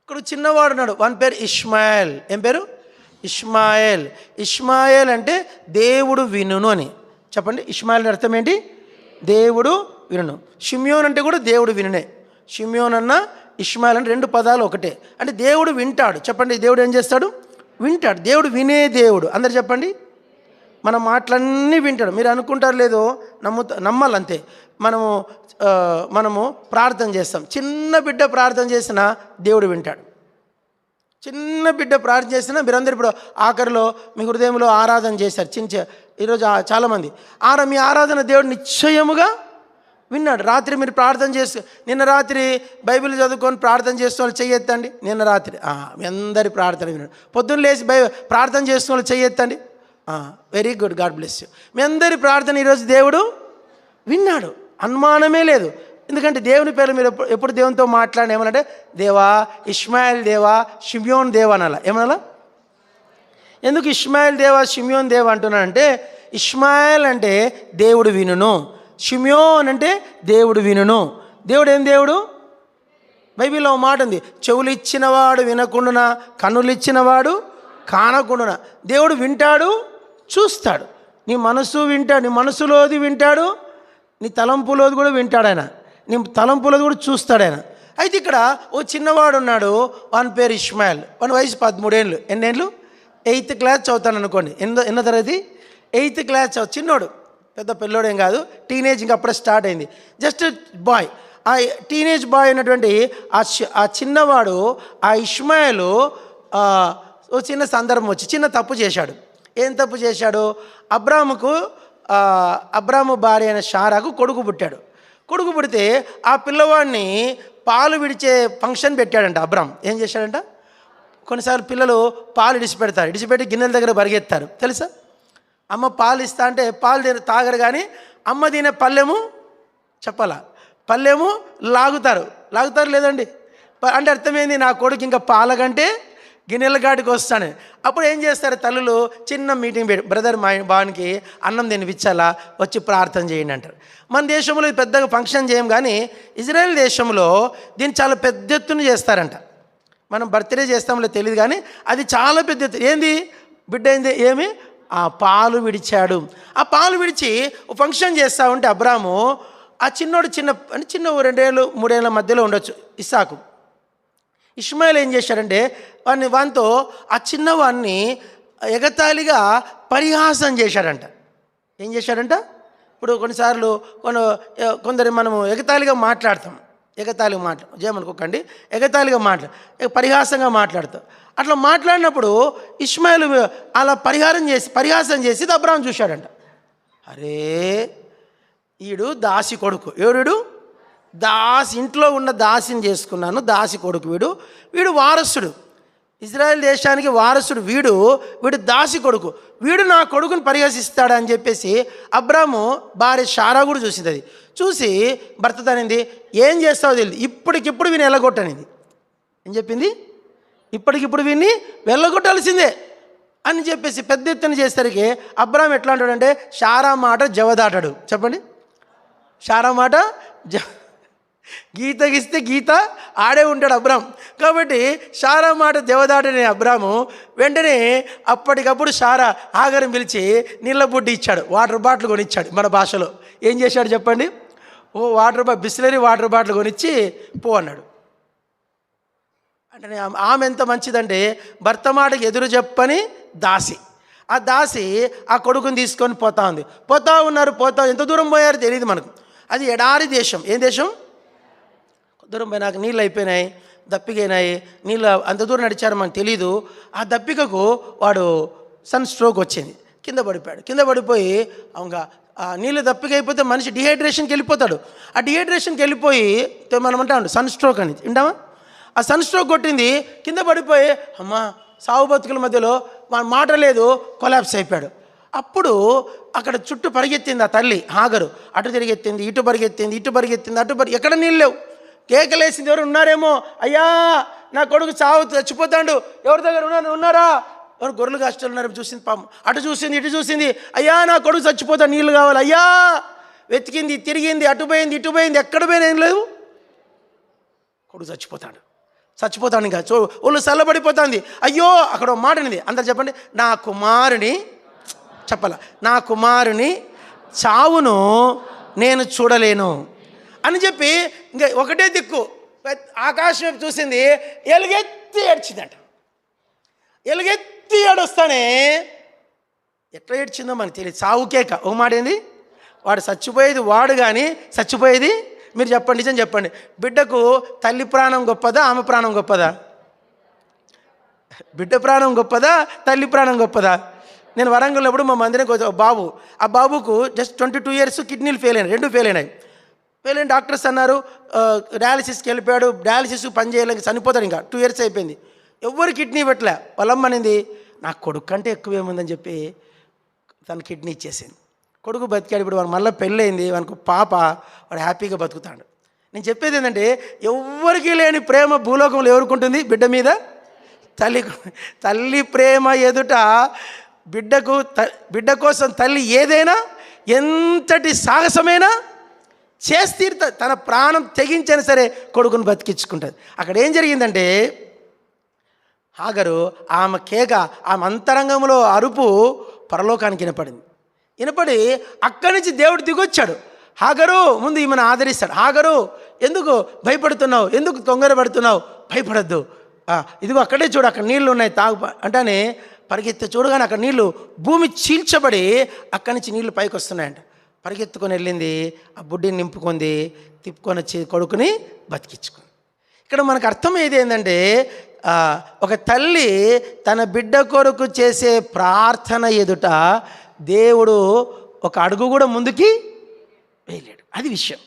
ఇక్కడ చిన్నవాడు ఉన్నాడు, వాని పేరు ఇష్మాయేల్. ఏం పేరు? ఇష్మాయేల్. ఇష్మాయేల్ అంటే దేవుడు వినును అని చెప్పండి. ఇష్మాయేల్ అర్థం ఏంటి? దేవుడు వినును. షిమ్యోన్ అంటే కూడా దేవుడు వినునే. షిమ్యోన్ అన్న ఇష్మాయేల్ అంటే రెండు పదాలు ఒకటే. అంటే దేవుడు వింటాడు. చెప్పండి, దేవుడు ఏం చేస్తాడు? వింటాడు. దేవుడు వినే దేవుడు. అందరు చెప్పండి, మన మాటలన్నీ వింటాడు. మీరు అనుకుంటారు లేదో, నమ్మాలంతే. మనము ప్రార్థన చేస్తాం. చిన్న బిడ్డ ప్రార్థన చేసినా దేవుడు వింటాడు. చిన్న బిడ్డ ప్రార్థన చేసినా, మీరందరూ ఇప్పుడు ఆఖరిలో మీ హృదయంలో ఆరాధన చేశారు. ఈరోజు చాలామంది మీ ఆరాధన దేవుడు నిశ్చయముగా విన్నాడు. రాత్రి మీరు ప్రార్థన చేసి, నిన్న రాత్రి బైబిల్ చదువుకొని ప్రార్థన చేస్తున్న వాళ్ళు చెయ్యెత్తండి. నిన్న రాత్రి మీ అందరి ప్రార్థన విన్నాడు. పొద్దున్న లేచి ప్రార్థన చేస్తున్న వాళ్ళు చెయ్యెత్తండి. Very good, God bless you. మీ అందరి ప్రార్థన ఈరోజు దేవుడు విన్నాడు, అనుమానమే లేదు. ఎందుకంటే దేవుని పేరు మీరు ఎప్పుడు దేవునితో మాట్లాడిన ఏమనంటే, దేవా ఇష్మాయేల్ దేవా, షిమ్యోన్ దేవా అనాలా. ఏమనాలా? ఎందుకు ఇష్మాయేల్ దేవా, షిమ్యోన్ దేవా అంటున్నానంటే, ఇష్మాయేల్ అంటే దేవుడు వినును, షిమ్యోన్ అంటే దేవుడు వినును. దేవుడు ఏం దేవుడు? బైబిల్లో మాట ఉంది, చెవులు ఇచ్చినవాడు వినకుండునా, కన్నులు ఇచ్చినవాడు కానకుండునా. దేవుడు వింటాడు, చూస్తాడు. నీ మనసు వింటాడు, నీ మనసులోది వింటాడు, నీ తలంపులోది కూడా వింటాడు ఆయన, నీ తలంపులోది కూడా చూస్తాడు ఆయన. అయితే ఇక్కడ ఓ చిన్నవాడు ఉన్నాడు, వాని పేరు ఇష్మాయేల్. వాని వయసు 13 ఏళ్ళు. ఎన్నేళ్ళు? 8th క్లాస్ చదువుతాను అనుకోండి. ఎన్నో తరగతి? 8th క్లాస్ చదువు. చిన్నోడు, పెద్ద పిల్లోడేం కాదు, టీనేజ్ ఇంకా అప్పుడే స్టార్ట్ అయింది. Just boy. ఆ టీనేజ్ బాయ్ అయినటువంటి ఆ చిన్నవాడు, ఆ ఇష్మాయేలు ఓ చిన్న సందర్భం వచ్చి చిన్న తప్పు చేశాడు. ఏం తప్పు చేశాడు? అబ్రాము భార్య అయిన షారాకు కొడుకు పుట్టాడు. కొడుకు పుడితే ఆ పిల్లవాడిని పాలు విడిచే ఫంక్షన్ పెట్టాడంట అబ్రామ్. ఏం చేశాడంట? కొన్నిసార్లు పిల్లలు పాలు ఇడిచిపెట్టి గిన్నెల దగ్గర పరిగెత్తారు, తెలుసా? అమ్మ పాలు ఇస్తా అంటే పాలు తాగరు, కానీ అమ్మ తినే పళ్ళెము చెప్పాలా, పళ్ళెము లాగుతారు లేదండి. అంటే అర్థమైంది, నా కొడుకు ఇంకా పాల కంటే గిన్నెల గాడికి వస్తాను. అప్పుడు ఏం చేస్తారు తల్లులు? చిన్న మీటింగ్ పెట్టి, బ్రదర్ మా బావనికి అన్నం తినిపించాలా, వచ్చి ప్రార్థన చేయండి అంటారు. మన దేశంలో ఇది పెద్దగా ఫంక్షన్ చేయం, కానీ ఇజ్రాయెల్ దేశంలో దీన్ని చాలా పెద్ద ఎత్తున చేస్తారంట. మనం బర్త్డే చేస్తాంలో తెలియదు, కానీ అది చాలా పెద్ద ఎత్తు. ఏంది బిడ్డ అయింది? ఏమి? ఆ పాలు విడిచాడు. ఆ పాలు విడిచి ఫంక్షన్ చేస్తూ ఉంటే అబ్రాము, ఆ చిన్నోడు చిన్న 2 ఏళ్ళు 3 ఏళ్ళ మధ్యలో ఉండొచ్చు ఇస్సాకు. ఇష్మాయేల్ ఏం చేశాడంటే వానితో ఆ చిన్నవాడిని ఎగతాళిగా పరిహాసం చేశాడంట. ఏం చేశాడంట? ఇప్పుడు కొన్నిసార్లు కొందరు మనము ఎగతాళిగా మాట్లాడతాం. చేయమనుకోకండి, ఎగతాళిగా పరిహాసంగా మాట్లాడతాం. అట్లా మాట్లాడినప్పుడు ఇష్మాయేలు అలా పరిహాసం చేసి అబ్రాము చూశాడంట. అరే, ఈడు దాసి కొడుకు. ఎవడు? ఇంట్లో ఉన్న దాసిని చేసుకున్నాను, దాసి కొడుకు వీడు వారసుడు, ఇజ్రాయెల్ దేశానికి వారసుడు వీడు దాసి కొడుకు, వీడు నా కొడుకుని పరిహసిస్తాడని చెప్పేసి అబ్రాము భార్య షారా కూడా చూసింది. అది చూసి భర్త తనింది, ఏం చేస్తావో తెలియదు, ఇప్పటికిప్పుడు వీని వెళ్ళగొట్టనింది. ఏం చెప్పింది? ఇప్పటికిప్పుడు వీడిని వెళ్ళగొట్టాల్సిందే అని చెప్పేసి పెద్ద ఎత్తున చేసరికి అబ్రాము ఎట్లా అంటాడంటే, షారా మాట జవదాటాడు. చెప్పండి, షారా మాట గీత గీస్తే గీత ఆడే ఉంటాడు అబ్రాము. కాబట్టి షారా మాట దేవదాటని అబ్రాము వెంటనే అప్పటికప్పుడు షారా ఆగరం పిలిచి నీళ్ళ బుడ్డి ఇచ్చాడు, వాటర్ బాటిల్ కొనిచ్చాడు. మన భాషలో ఏం చేశాడు చెప్పండి? బిస్లరీ వాటర్ బాటిల్ కొనిచ్చి పో అన్నాడు. అంటే ఆమె ఎంత మంచిదంటే, భర్త మాటకి ఎదురు చెప్పని దాసి. ఆ దాసి ఆ కొడుకుని తీసుకొని పోతా ఉన్నారు. ఎంత దూరం పోయారో తెలియదు మనకు. అది ఎడారి దేశం. ఏం దేశం? దూరం పోయినాక నీళ్ళు అయిపోయినాయి, దప్పికైనాయి, నీళ్ళు అంత దూరం నడిచారు మనకు తెలీదు. ఆ దప్పికకు వాడు సన్ స్ట్రోక్ వచ్చింది, కింద పడిపోయాడు. కింద పడిపోయి ఇంకా నీళ్ళు దప్పికైపోతే మనిషి డిహైడ్రేషన్కి వెళ్ళిపోతాడు. ఆ డిహైడ్రేషన్కి వెళ్ళిపోయి మనం అంటాం సన్ స్ట్రోక్ అని, వింటామా? ఆ సన్ స్ట్రోక్ కొట్టింది, కింద పడిపోయి అమ్మా సావు బతుకుల మధ్యలో మాట లేదు, కొలాప్స్ అయిపోయాడు. అప్పుడు అక్కడ చుట్టూ పరిగెత్తింది ఆ తల్లి హాగరు. అటు తిరిగెత్తింది, ఇటు పరిగెత్తింది, ఎక్కడ నీళ్ళు లేవు. కేకలేసింది, ఎవరు ఉన్నారేమో, అయ్యా నా కొడుకు చచ్చిపోతాడు, ఎవరి దగ్గర ఉన్నారా? ఎవరు గొర్రెలు కాస్టలు ఉన్నారు చూసింది. పాము అటు చూసింది, ఇటు చూసింది, అయ్యా నా కొడుకు చచ్చిపోతాడు, నీళ్ళు కావాలి అయ్యా. వెతికింది, తిరిగింది, అటు పోయింది, ఇటు పోయింది, ఎక్కడ పోయినా ఏం లేదు, కొడుకు చచ్చిపోతాడు. చచ్చిపోతాను ఇంకా ఒళ్ళు చల్లబడిపోతుంది. అయ్యో అక్కడ ఒక మాట అనేది అందరు చెప్పండి, నా కుమారుని చెప్పాల, నా కుమారుని చావును నేను చూడలేను అని చెప్పి ఇంకా ఒకటే దిక్కు ఆకాశం వైపు చూసింది, ఎలుగెత్తి ఏడ్చిందంట. ఎలుగెత్తి ఏడొస్తానే ఎట్లా ఏడ్చిందో మనకు తెలియదు. చావుకేక ఓ మాట ఏంది, వాడు చచ్చిపోయేది వాడు కానీ చచ్చిపోయేది మీరు చెప్పండి, నిజం చెప్పండి. బిడ్డకు తల్లి ప్రాణం గొప్పదా, ఆమె ప్రాణం గొప్పదా? బిడ్డ ప్రాణం గొప్పదా, తల్లి ప్రాణం గొప్పదా? నేను వరంగల్ మా మందిరానికి వచ్చి బాబు, ఆ బాబుకు జస్ట్ 22 years కిడ్నీలు ఫెయిల్ అయినాయి, 2 ఫెయిల్ అయినాయి. ఫెయిల్ అయిన డాక్టర్స్ అన్నారు డయాలసిస్కి వెళ్ళిపోయాడు, డయాలసిస్ పని చేయలేక చనిపోతాడు, ఇంకా 2 years అయిపోయింది. ఎవరు కిడ్నీ పెట్టలే. వాళ్ళమ్మ అనేది నా కొడుకు కంటే ఎక్కువేముందని చెప్పి తన కిడ్నీ ఇచ్చేసింది. కొడుకు బతికాడు. ఇప్పుడు వాడు మళ్ళీ పెళ్ళయింది, వానికి పాప, వాడు హ్యాపీగా బతుకుతాడు. నేను చెప్పేది ఏంటంటే ఎవరికి లేని ప్రేమ భూలోకంలో ఎవరికి ఉంటుంది? బిడ్డ మీద. తల్లి ప్రేమ ఎదుట బిడ్డ కోసం తల్లి ఏదైనా ఎంతటి సాహసమైనా చేసి తీరుతా, తన ప్రాణం తెగించైనా సరే కొడుకును బతికించుకుంటుంది. అక్కడ ఏం జరిగిందంటే హాగరు ఆమె కేక, ఆమె అంతరంగంలో అరుపు పరలోకానికి వినపడి అక్కడి నుంచి దేవుడు దిగొచ్చాడు. హాగరు ముందు ఈమెను ఆదరిస్తాడు. హాగరు ఎందుకు భయపడుతున్నావు, ఎందుకు తొందరపడుతున్నావు, భయపడద్దు, ఇదిగో అక్కడే చూడు, అక్కడ నీళ్ళు ఉన్నాయి, తాగు అంటానే పరిగెత్తి చూడగానే అక్కడ నీళ్ళు భూమి చీల్చబడి అక్కడి నుంచి నీళ్లు పైకి వస్తున్నాయంట. పరిగెత్తుకొని వెళ్ళింది, ఆ బుడ్డిని నింపుకుంది, తిప్పుకొని వచ్చి కొడుకుని బతికించుకుంది. ఇక్కడ మనకు అర్థమయ్యేది ఏంటంటే ఒక తల్లి తన బిడ్డ కొరకు చేసే ప్రార్థన ఎదుట దేవుడు ఒక అడుగు కూడా ముందుకి వేయలేడు. అది విషయం.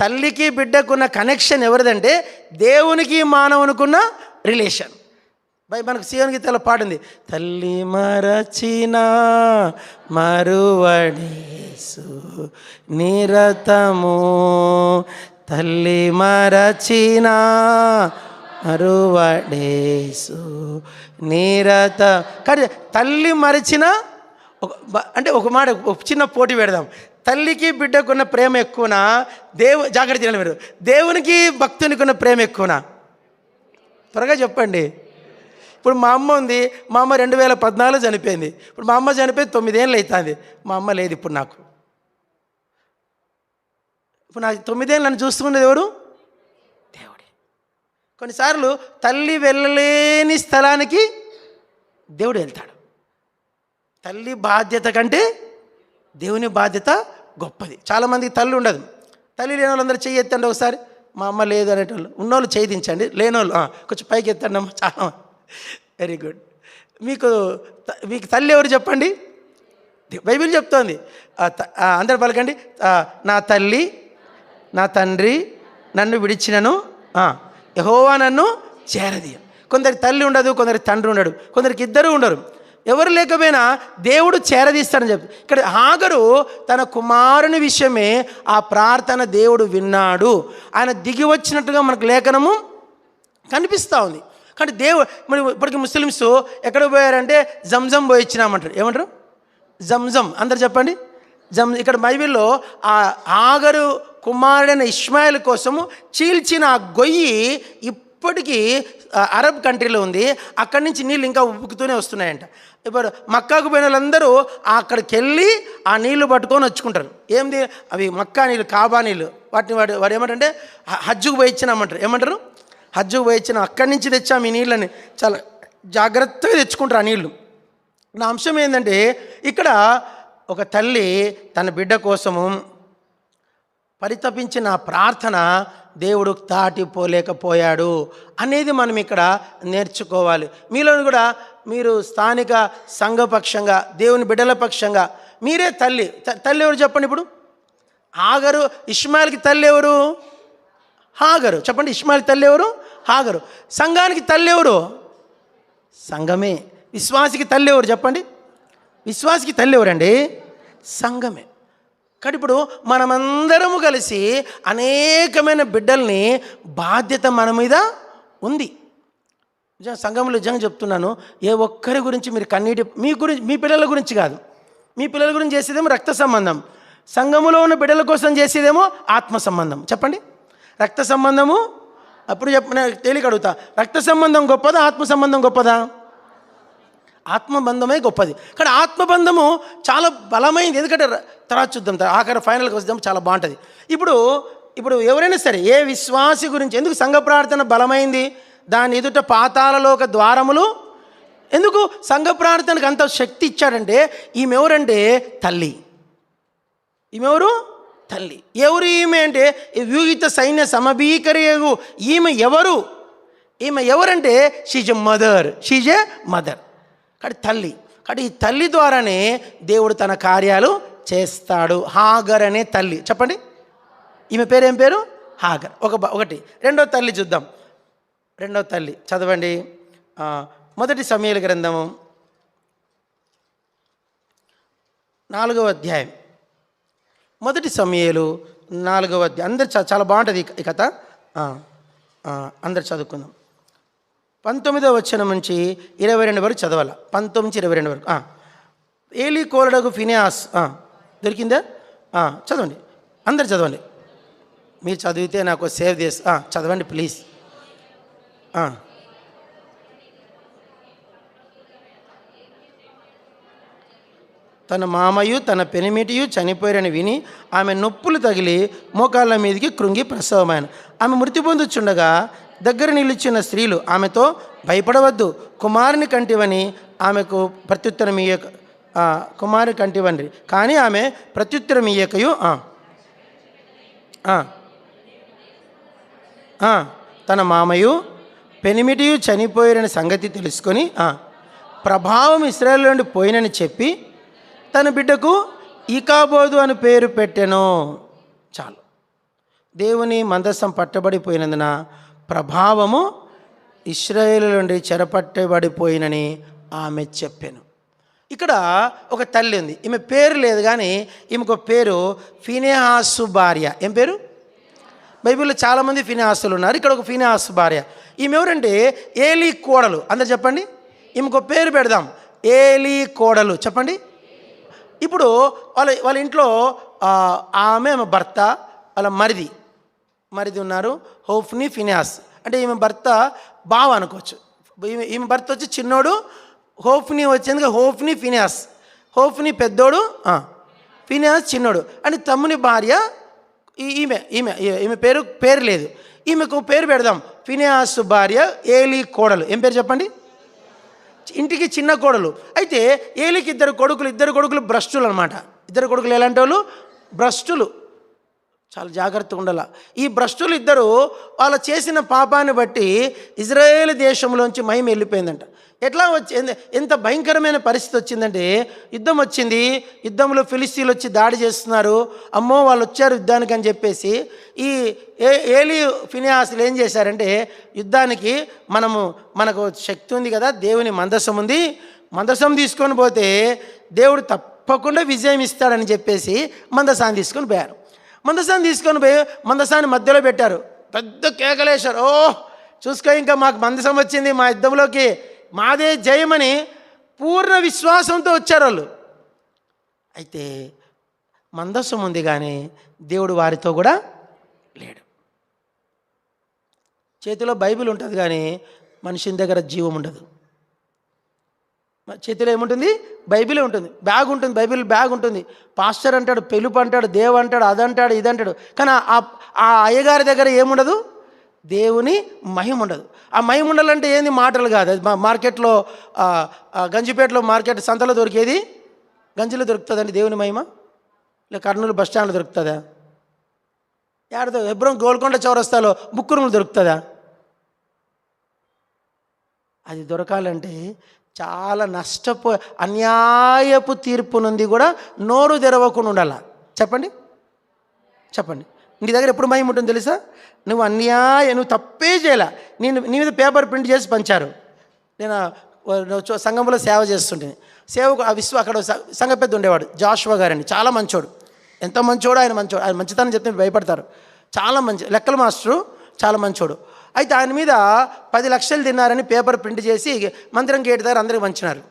తల్లికి బిడ్డకున్న కనెక్షన్ ఎవరిదంటే దేవునికి మానవునికున్న రిలేషన్. మనకు సీఎం గీతలో పాడింది, తల్లి మరచిన మరువడేసు నిరతము, తల్లి మరచిన మరువడేసు నిరత. కానీ తల్లి మరచిన అంటే ఒక మాట, ఒక చిన్న పోటీ పెడదాం. తల్లికి బిడ్డకున్న ప్రేమ ఎక్కువనా, జాగ్రత్త చేయాలి మీరు, దేవునికి భక్తునికి ఉన్న ప్రేమ ఎక్కువనా? త్వరగా చెప్పండి. ఇప్పుడు మా అమ్మ ఉంది, మా అమ్మ 2014 చనిపోయింది. ఇప్పుడు మా అమ్మ చనిపోయి 9 ఏళ్ళు అవుతుంది. మా అమ్మ లేదు ఇప్పుడు నాకు. ఇప్పుడు నాకు 9 ఏళ్ళు నన్ను చూస్తున్నది ఎవరు? దేవుడే. కొన్నిసార్లు తల్లి వెళ్ళలేని స్థలానికి దేవుడు వెళ్తాడు. తల్లి బాధ్యత కంటే దేవుని బాధ్యత గొప్పది. చాలామందికి తల్లి ఉండదు. తల్లి లేని వాళ్ళందరూ చెయ్యి ఎత్తండి ఒకసారి. మా అమ్మ లేదు అనేటోళ్ళు, ఉన్నోళ్ళు చేయి దించండి, లేనోళ్ళు కొంచెం పైకి ఎత్తండి అమ్మ. చాలా వెరీ గుడ్. మీకు తల్లి ఎవరు చెప్పండి? బైబిల్ చెప్తోంది. అందరు పలకండి, నా తల్లి నా తండ్రి నన్ను విడిచినను, యెహోవా నన్ను చేరదీయ. కొందరికి తల్లి ఉండదు, కొందరికి తండ్రి ఉండడు, కొందరికి ఇద్దరు ఉండరు. ఎవరు లేకపోయినా దేవుడు చేరదీస్తాడని చెప్పి ఇక్కడ హాగరు తన కుమారుని విషయమే ఆ ప్రార్థన దేవుడు విన్నాడు. ఆయన దిగి వచ్చినట్టుగా మనకు లేఖనము కనిపిస్తూ ఉంది. కానీ మరి ఇప్పటికి ముస్లిమ్స్ ఎక్కడ పోయారంటే జంజం పోయి ఇచ్చినామంటారు. ఏమంటారు? జంజం. అందరు చెప్పండి. ఇక్కడ బైబిల్లో ఆ హాగరు కుమారుడైన ఇష్మాయిల్ కోసము చీల్చిన ఆ గొయ్యి ఇప్పటికీ అరబ్ కంట్రీలో ఉంది. అక్కడి నుంచి నీళ్ళు ఇంకా ఉబ్బుకుతూనే వస్తున్నాయంట. ఇప్పుడు మక్కాకు పోయిన వాళ్ళందరూ అక్కడికి వెళ్ళి ఆ నీళ్లు పట్టుకొని వచ్చుకుంటారు. ఏంది అవి? మక్కా నీళ్ళు, కాబా నీళ్ళు. వాడు ఏమంటే హజ్జుకు పోయి ఇచ్చినామంటారు. ఏమంటారు? హజ్జుకు పోయి ఇచ్చినాం, అక్కడి నుంచి తెచ్చాము ఈ నీళ్ళని. చాలా జాగ్రత్తగా తెచ్చుకుంటారు ఆ నీళ్ళు. నా అంశం ఏంటంటే ఇక్కడ ఒక తల్లి తన బిడ్డ కోసము పరితపించిన ప్రార్థన దేవుడు దాటిపోలేకపోయాడు అనేది మనం ఇక్కడ నేర్చుకోవాలి. మీలో కూడా మీరు స్థానిక సంఘపక్షంగా, దేవుని బిడ్డల పక్షంగా మీరే తల్లి. తల్లి ఎవరు చెప్పండి? ఇప్పుడు హాగరు. ఇష్మాయిల్కి తల్లి ఎవరు? హాగరు. చెప్పండి, ఇష్మాయిల్ తల్లి ఎవరు? హాగరు. సంఘానికి తల్లి ఎవరు? సంఘమే. విశ్వాసికి తల్లి ఎవరు చెప్పండి? విశ్వాసికి తల్లి ఎవరండి? సంఘమే. కానీ ఇప్పుడు మనమందరము కలిసి అనేకమైన బిడ్డల్ని బాధ్యత మన మీద ఉంది. నిజంగా సంఘంలో నిజంగా చెప్తున్నాను, ఏ ఒక్కరి గురించి మీరు కన్నీటి మీ పిల్లల గురించి కాదు. మీ పిల్లల గురించి చేసేదేమో రక్త సంబంధం, సంఘములో ఉన్న బిడ్డల కోసం చేసేదేమో ఆత్మ సంబంధం. చెప్పండి. రక్త సంబంధము అప్పుడు చెప్పిన తేలిక అడుగుతా, రక్త సంబంధం గొప్పదా, ఆత్మ సంబంధం గొప్పదా? ఆత్మబంధమే గొప్పది. కానీ ఆత్మబంధము చాలా బలమైంది. ఎందుకంటే తర్వాత చూద్దాం, ఆఖరి ఫైనల్కి వద్దాం, చాలా బాగుంటుంది. ఇప్పుడు ఎవరైనా సరే ఏ విశ్వాసి గురించి ఎందుకు సంఘ ప్రార్థన బలమైంది? దాని ఎదుట పాతాళలోక ద్వారములు. ఎందుకు సంఘ ప్రార్థనకు అంత శక్తి ఇచ్చాడంటే, ఈమె ఎవరంటే తల్లి. ఈమెవరు? తల్లి. ఎవరు ఈమె అంటే వ్యూహిత సైన్య సమభీకరేగు. ఈమె ఎవరంటే షీజ్ ఏ మదర్. కానీ తల్లి. కానీ ఈ తల్లి ద్వారానే దేవుడు తన కార్యాలు చేస్తాడు. హాగర్ అనే తల్లి. చెప్పండి, ఈమె పేరు ఏం పేరు? హాగర్. ఒకటి. రెండో తల్లి చూద్దాం. రెండో తల్లి చదవండి. మొదటి సమూయేలు గ్రంథము 4వ అధ్యాయం. మొదటి సమూయేలు 4వ అధ్యాయం. అందరు చాలా బాగుంటుంది ఈ కథ. అందరు చదువుకుందాం. 19వ వచనం నుంచి 22 వరకు చదవాలి. 19 నుంచి 22 వరకు. ఏలీ కోలడగు ఫినియాస్. దొరికిందా? చదవండి, అందరు చదవండి. మీరు చదివితే నాకు సేవ్ చేసి చదవండి ప్లీజ్. తన మామయు తన పెనిమిటియు చనిపోయారని విని ఆమె నొప్పులు తగిలి మోకాళ్ళ మీదకి కృంగి ప్రసవమైన. ఆమె మృతి పొందుచుండగా దగ్గర నిలిచిన స్త్రీలు ఆమెతో, భయపడవద్దు, కుమారుని కంటివని ఆమెకు ప్రత్యుత్తరం ఇయ్యక, కుమారుని కంటివని. కానీ ఆమె ప్రత్యుత్తరం ఇయ్యకయు తన మామయు పెనిమిటియు చనిపోయారని సంగతి తెలుసుకొని ప్రభావం ఇశ్రాయేలు నుండి పోయినని చెప్పి తన బిడ్డకు ఈకాబోదు అని పేరు పెట్టెను. చాలు. దేవుని మందసం పట్టబడిపోయినందున ప్రభావము ఇశ్రాయేలు నుండి చెరపట్టబడిపోయినని ఆమె చెప్పాను. ఇక్కడ ఒక తల్లి ఉంది. ఈమె పేరు లేదు, కానీ ఈమెకు పేరు ఫినెహాసు భార్య. ఏం పేరు? బైబిల్లో చాలామంది ఫినెహాసులు ఉన్నారు. ఇక్కడ ఒక ఫినెహాసు భార్య. ఈమె ఎవరంటే ఏలీ కోడలు. అందరు చెప్పండి, ఈమెకు పేరు పెడదాం, ఏలీ కోడలు. చెప్పండి. ఇప్పుడు వాళ్ళ ఇంట్లో ఆమె భర్త, వాళ్ళ మరిది ఉన్నారు, హోఫ్నీ ఫినెహాస్. అంటే ఈమె భర్త బావ అనుకోవచ్చు. ఈమె భర్త వచ్చి చిన్నోడు, హోఫ్నీ వచ్చేందుకు హోఫ్నీ ఫినెహాస్. హోఫ్నీ పెద్దోడు, ఫినెహాస్ చిన్నోడు. అంటే తమ్ముని భార్య ఈమె పేరు లేదు. ఈమెకు పేరు పెడదాం, ఫినెహాసు భార్య ఏలీ కోడలు. ఏం పేరు చెప్పండి? ఇంటికి చిన్న కోడలు. అయితే ఏలీకి ఇద్దరు కొడుకులు భ్రష్టులు అనమాట. ఇద్దరు కొడుకులు ఎలాంటి వాళ్ళు? భ్రష్టులు. చాలా జాగ్రత్తగా ఉండాలి. ఈ భ్రష్టులు ఇద్దరు వాళ్ళు చేసిన పాపాన్ని బట్టి ఇజ్రాయేల్ దేశంలోంచి మహిమ వెళ్ళిపోయిందంట. ఎట్లా వచ్చింది? ఎంత భయంకరమైన పరిస్థితి వచ్చిందంటే, యుద్ధం వచ్చింది. యుద్ధంలో ఫిలిస్తీన్లు వచ్చి దాడి చేస్తున్నారు. అమ్మో వాళ్ళు వచ్చారు యుద్ధానికి అని చెప్పేసి ఈ ఏలీ ఫినెహాసులు ఏం చేశారంటే, యుద్ధానికి మనకు శక్తి ఉంది కదా, దేవుని మందసం ఉంది, మందసం తీసుకొని పోతే దేవుడు తప్పకుండా విజయం ఇస్తాడని చెప్పేసి మందసాన్ని తీసుకొని పోయారు. మందసాన్ని తీసుకొని పోయి మందసాన్ని మధ్యలో పెట్టారు. పెద్ద కేకలేశారు, ఓ చూసుకో, ఇంకా మాకు మందసం వచ్చింది, మా యుద్ధంలోకి మాదే జయమని పూర్ణ విశ్వాసంతో వచ్చారు వాళ్ళు. అయితే మందసం ఉంది, కానీ దేవుడు వారితో కూడా లేడు. చేతిలో బైబిల్ ఉంటుంది, కానీ మనిషిని దగ్గర జీవం ఉండదు. చేతిలో ఏముంటుంది? బైబిలే ఉంటుంది. బ్యాగ్ ఉంటుంది, బైబిల్ బ్యాగ్ ఉంటుంది. పాస్టర్ అంటాడు, పెలుపు అంటాడు, దేవు అంటాడు, అదంటాడు, ఇదంటాడు. కానీ ఆ అయ్యగారి దగ్గర ఏముండదు? దేవుని మహిమ ఉండదు. ఆ మహిమ ఉండాలంటే ఏంది? మాటలు కాదు. మార్కెట్లో గంజిపేటలో మార్కెట్ సంతలో దొరికేది గంజిలో దొరుకుతుందండి దేవుని మహిమ? లేక కర్నూలు బస్ స్టాండ్లో దొరుకుతుందా? ఏడదో హెబ్రోన్ గోల్కొండ చౌరస్తాలో ముక్కురుములు దొరుకుతుందా? అది దొరకాలంటే చాలా అన్యాయపు తీర్పు నుండి కూడా నోరు తెరవకుండా ఉండాల. చెప్పండి. నీ దగ్గర ఎప్పుడు మహిమ ఉంటుంది తెలుసా? నువ్వు తప్పే చేయాల. నీ మీద పేపర్ ప్రింట్ చేసి పంచారు. నేను సంఘంలో సేవ చేస్తుంటేనే, సేవకు అక్కడ సంఘ పెద్ద ఉండేవాడు, జాషువా గారండి. చాలా మంచోడు. ఎంత మంచోడు ఆయన మంచితనం చెప్తే భయపడతారు. చాలా మంచి లెక్కల మాస్టరు, చాలా మంచోడు. అయితే ఆయన మీద 10 లక్షలు తిన్నారని పేపర్ ప్రింట్ చేసి మందిరం గేట్ దగ్గర అందరికి పంచినారు.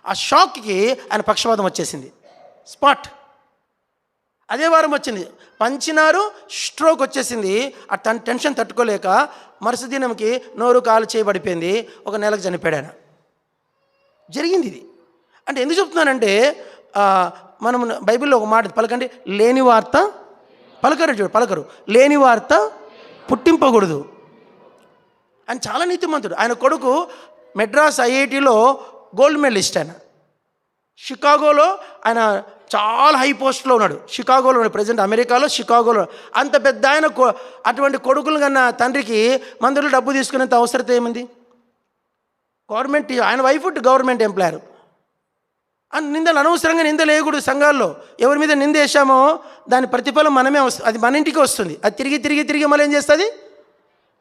ఆ షాక్కి ఆయన పక్షపాతం వచ్చేసింది. స్పాట్. అదే వారం వచ్చింది, పంచినారు, స్ట్రోక్ వచ్చేసింది. ఆ టెన్షన్ తట్టుకోలేక మరుసటి దినంకి నోరు కాలు చేయబడిపోయింది. ఒక నెలకు చనిపోయాడు ఆయన. జరిగింది ఇది. అంటే ఎందుకు చెప్తున్నానంటే మనం బైబిల్లో ఒక మాట పలకండి, లేని వార్త పలకరు, లేని వార్త పుట్టింపకూడదు అని. చాలా నీతిమంతుడు. ఆయన కొడుకు మెడ్రాస్ ఐఐటిలో గోల్డ్ మెడలిస్ట్. ఆయన షికాగోలో ఆయన చాలా హై పోస్ట్లో ఉన్నాడు. షికాగోలో ఉన్నాడు, ప్రజెంట్ అమెరికాలో షికాగోలో. అంత పెద్ద ఆయన అటువంటి కొడుకులు కన్నా తండ్రికి మందులు డబ్బు తీసుకునేంత అవసరం ఏముంది? గవర్నమెంట్, ఆయన వైఫ్ గవర్నమెంట్ ఎంప్లాయర్. నిందలు అనవసరంగా నిందలు వేయకూడదు సంఘాల్లో. ఎవరి మీద నింద వేసామో దాని ప్రతిఫలం మనమే వస్తుంది, అది మన ఇంటికి వస్తుంది. అది తిరిగి మళ్ళీ ఏం చేస్తుంది?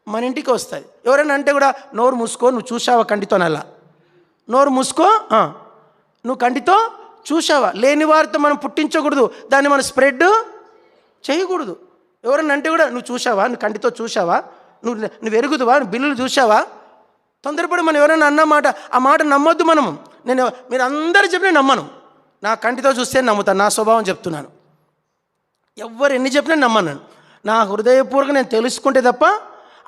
మన ఇంటికి వస్తుంది. ఎవరైనా అంటే కూడా నోరు మూసుకో, నువ్వు చూసావా కంటితో, నల్లా నోరు మూసుకో, నువ్వు కంటితో చూసావా. లేని వారితో మనం పుట్టించకూడదు, దాన్ని మనం స్ప్రెడ్ చేయకూడదు. ఎవరైనా అంటే కూడా నువ్వు చూసావా, నువ్వు కంటితో చూసావా, నువ్వు ఎరుగుదువా, నువ్వు బిల్లులు చూసావా. తొందరపడి మనం ఎవరైనా అన్న మాట, ఆ మాట నమ్మొద్దు మనము. మీరు అందరూ చెప్పినా నమ్మను, నా కంటితో చూస్తే నమ్ముతాను, నా స్వభావం చెప్తున్నాను. ఎవరు ఎన్ని చెప్పినా నమ్మను. నా హృదయపూర్వకంగా నేను తెలుసుకుంటే తప్ప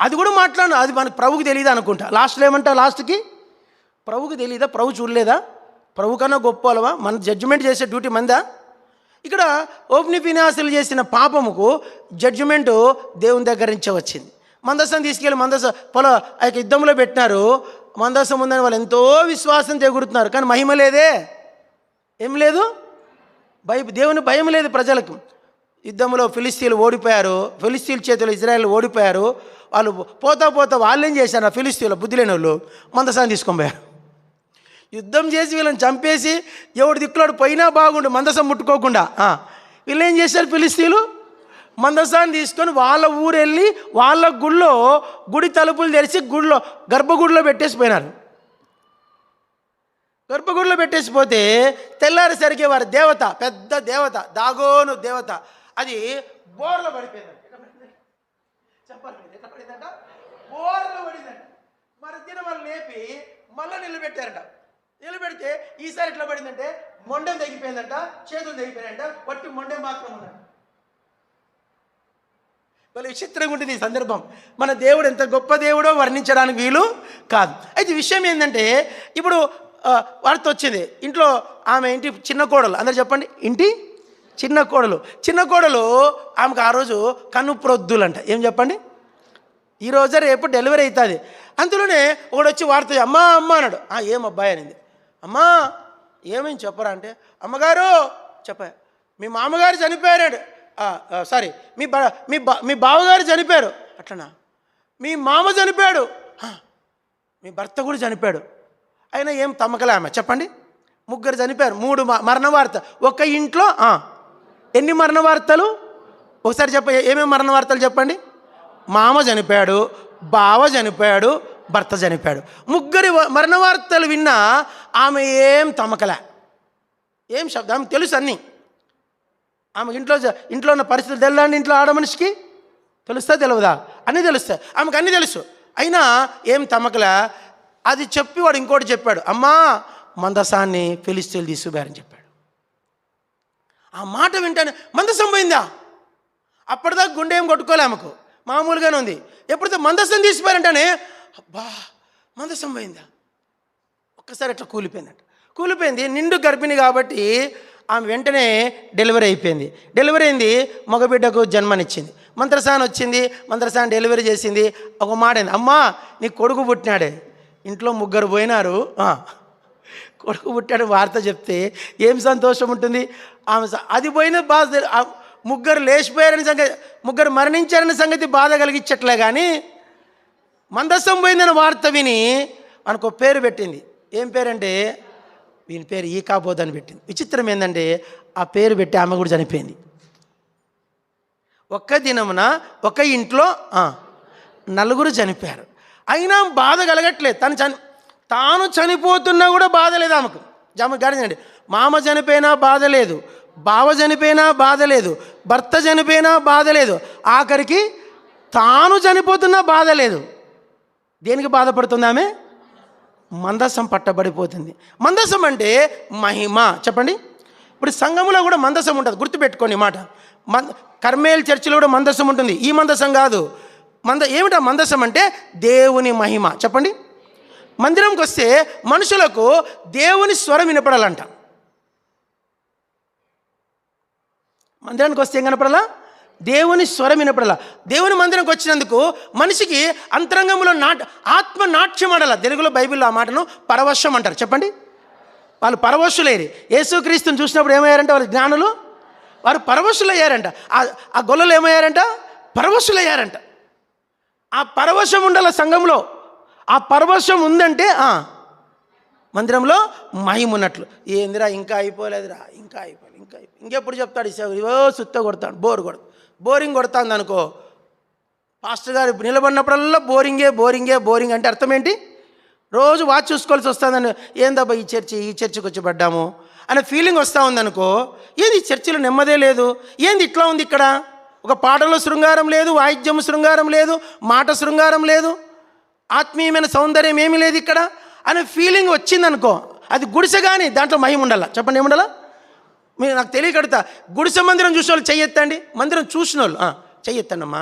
అది కూడా మాట్లాడను. అది మనకు ప్రభువుకి తెలియదా అనుకుంటా. లాస్ట్లో ఏమంటా, లాస్ట్కి ప్రభువుకి తెలియదా, ప్రభు చూడలేదా, ప్రభు కన్నా గొప్పలవా, మన జడ్జిమెంట్ చేసే డ్యూటీ మందా. ఇక్కడ ఓఫ్ని ఫినాసులు చేసిన పాపముకు జడ్జిమెంటు దేవుని దగ్గర నుంచే వచ్చింది. మందసం తీసుకెళ్ళి ఆ యొక్క యుద్ధంలో పెట్టినారు. మందసం ఉందని వాళ్ళు ఎంతో విశ్వాసం తెగురుతున్నారు, కానీ మహిమ లేదే, ఏం లేదు, దేవుని భయం లేదు ప్రజలకు. యుద్ధంలో ఫిలిస్తీన్లు ఓడిపోయారు, ఫిలిస్తీన్ల చేతులు ఇజ్రాయెల్ ఓడిపోయారు. వాళ్ళు పోతా వాళ్ళు ఏం చేశారు, ఆ ఫిలిస్తీన్లు బుద్ధి లేని వాళ్ళు మందసాన్ని తీసుకొని పోయారు. యుద్ధం చేసి వీళ్ళని చంపేసి ఎవడు దిక్కులాడు పోయినా బాగుండు, మందసం ముట్టుకోకుండా. వీళ్ళు ఏం చేశారు, ఫిలిస్తీన్లు మందసాన్ని తీసుకొని వాళ్ళ ఊరు వెళ్ళి వాళ్ళ గుడి తలుపులు తెరిచి గర్భగుడిలో పెట్టేసిపోయినారు. గర్భగుడిలో పెట్టేసిపోతే తెల్లారేసరికి వారి దేవత, పెద్ద దేవత, దాగోను దేవత, అది బోర్లో పడిపోయిందంట. చెప్పాలి, ఎట్లా పడిందంట, బోర్లో పడిందంట. మరి దిన వాళ్ళు లేపి మళ్ళీ నిలబెట్టారట. నిలబెడితే ఈసారి ఎట్లా పడిందంటే మొండెం తెగిపోయిందంట, చేతులు తెగిపోయాయంట, వట్టి మొండెం మాత్రం ఉన్నాడు. వాళ్ళు విచిత్రంగా ఉంటుంది ఈ సందర్భం. మన దేవుడు ఎంత గొప్ప దేవుడో వర్ణించడానికి వీలు కాదు. అయితే విషయం ఏంటంటే, ఇప్పుడు వార్త వచ్చింది, ఇంట్లో ఆమె ఇంటి చిన్న కోడలు, అందరు చెప్పండి, ఇంటి చిన్న కోడలు ఆమెకు ఆ రోజు కన్ను ప్రొద్దులంట. ఏం చెప్పండి, ఈరోజు రేపు డెలివరీ అవుతుంది. అందులోనే ఒకడు వచ్చి వార్త, అమ్మా అన్నాడు. ఏం అబ్బాయి అనింది. అమ్మా ఏమేమి చెప్పరా అంటే, అమ్మగారు మీ మామగారు చనిపోయాడు, సారీ మీ బావగారు చనిపోయారు. అట్లనా, మీ మామ చనిపోయాడు, మీ భర్త కూడా చనిపోయాడు. అయినా ఏం తమ్మకలే ఆమె, చెప్పండి. ముగ్గురు చనిపోయారు, 3 మరణ వార్త. ఒక ఇంట్లో ఎన్ని మరణ వార్తలు ఒకసారి ఏమేమి మరణ వార్తలు చెప్పండి. మామ చనిపోయాడు, బావ చనిపోయాడు, భర్త చనిపోయాడు. ముగ్గురి మరణ వార్తలు విన్నా ఆమె ఏం తమ్మకలే, ఏం శబ్దం, ఆమెకు తెలుసు అన్నీ. ఆమెకు ఇంట్లో ఉన్న పరిస్థితులు తెల్లండి, ఇంట్లో ఆడ మనిషికి తెలుస్తా తెలియదా, అన్నీ తెలుస్తాయి, ఆమెకు అన్నీ తెలుసు. అయినా ఏం తమ్మకలే. అది చెప్పి వాడు ఇంకోటి చెప్పాడు, అమ్మా మందసాన్ని ఫిలిస్తీన్లు తీసుకుపోయారని చెప్పాడు. ఆ మాట వింటానే మందసం పోయిందా. అప్పటిదాకా గుండె ఏం కొట్టుకోలే, ఆమెకు మామూలుగానే ఉంది. ఎప్పుడైతే మందసం తీసిపోయారంటేనే అబ్బా మందసం పోయిందా, ఒక్కసారి అట్లా కూలిపోయింది. నిండు గర్భిణి కాబట్టి ఆమె వెంటనే డెలివరీ అయిపోయింది. డెలివరీ అయింది, మగబిడ్డకు జన్మనిచ్చింది. మంత్రసాన్ వచ్చింది, మంత్రసాన్ డెలివరీ చేసింది. ఒక మాట అయింది, అమ్మా నీ కొడుకు పుట్టినాడే. ఇంట్లో 3 పోయినారు, కొడుకు పుట్టాడు వార్త చెప్తే ఏం సంతోషం ఉంటుంది. ఆమె అది పోయిన బాధ, 3 లేచిపోయారని సంగతి, 3 మరణించారని సంగతి బాధ కలిగించట్లే. కానీ మందసం పోయిందని వార్త విని మనకు పేరు పెట్టింది. ఏం పేరంటే, వీని పేరు ఈకాబోద్ అని పెట్టింది. విచిత్రం ఏంటంటే ఆ పేరు పెట్టి ఆమె కూడా చనిపోయింది. ఒక్క దినమున ఒక ఇంట్లో 4 చనిపోయారు. అయినా బాధ కలగట్లేదు. తాను చనిపోతున్నా కూడా బాధ లేదు ఆమెకు. గమనించండి, మామ చనిపోయినా బాధ లేదు, బావ చనిపోయినా బాధ లేదు, భర్త చనిపోయినా బాధ లేదు, ఆఖరికి తాను చనిపోతున్నా బాధ లేదు. దేనికి బాధపడుతుంది ఆమె? మందసం పట్టబడిపోతుంది. మందసం అంటే మహిమ, చెప్పండి. ఇప్పుడు సంఘములో కూడా మందసం ఉంటుంది, గుర్తుపెట్టుకోండి మాట. కర్మేల్ చర్చిలో కూడా మందసం ఉంటుంది. ఈ మందసం కాదు. ఏమిటా మందసం అంటే దేవుని మహిమ. చెప్పండి. మందిరంకి వస్తే మనుషులకు దేవుని స్వరం వినపడాలంట. మందిరానికి వస్తే ఏం కనపడాలా? దేవుని స్వరం వినపడాల. దేవుని మందిరంకి వచ్చినందుకు మనిషికి అంతరంగంలో ఆత్మ నాట్యం ఆడాల. తెలుగులో బైబిల్లో ఆ మాటను పరవశం అంటారు. చెప్పండి. వాళ్ళు పరవశులేరు. యేసుక్రీస్తుని చూసినప్పుడు ఏమయ్యారంట? వాళ్ళు జ్ఞానులు, వారు పరవశులయ్యారంట. ఆ గొల్లలు ఏమయ్యారంట? పరవశులయ్యారంట. ఆ పరవశం ఉండాల సంఘంలో. ఆ పరవశం ఉందంటే మందిరంలో మహిమ ఉన్నట్లు. ఏందిరా ఇంకా అయిపోలేదురా, ఇంకా ఇంకెప్పుడు చెప్తాడు? సుత్త కొడతాడు, బోరింగ్ కొడుతుంది అనుకో. పాస్టర్ గారు నిలబడినప్పుడల్లా బోరింగ్ అంటే అర్థం ఏంటి? రోజు వాచ్ చూసుకోవాల్సి వస్తుందని, ఏందబ్బా ఈ చర్చికి వచ్చి పడ్డాము అనే ఫీలింగ్ వస్తూ ఉందనుకో. ఏంది ఈ చర్చిలో నెమ్మదే లేదు, ఏంది ఇట్లా ఉంది ఇక్కడ? ఒక పాటలో శృంగారం లేదు, వాయిద్యం శృంగారం లేదు, మాట శృంగారం లేదు, ఆత్మీయమైన సౌందర్యం ఏమీ లేదు ఇక్కడ అనే ఫీలింగ్ వచ్చిందనుకో, అది గుడిసె. కానీ దాంట్లో మహిమ ఉండాలా. చెప్పండి, ఏముండాలా? మీరు నాకు తెలియకడతా. గుడిసె మందిరం చూసిన వాళ్ళు చెయ్యెత్తండి. మందిరం చూసిన వాళ్ళు చెయ్యెత్తండి అమ్మా.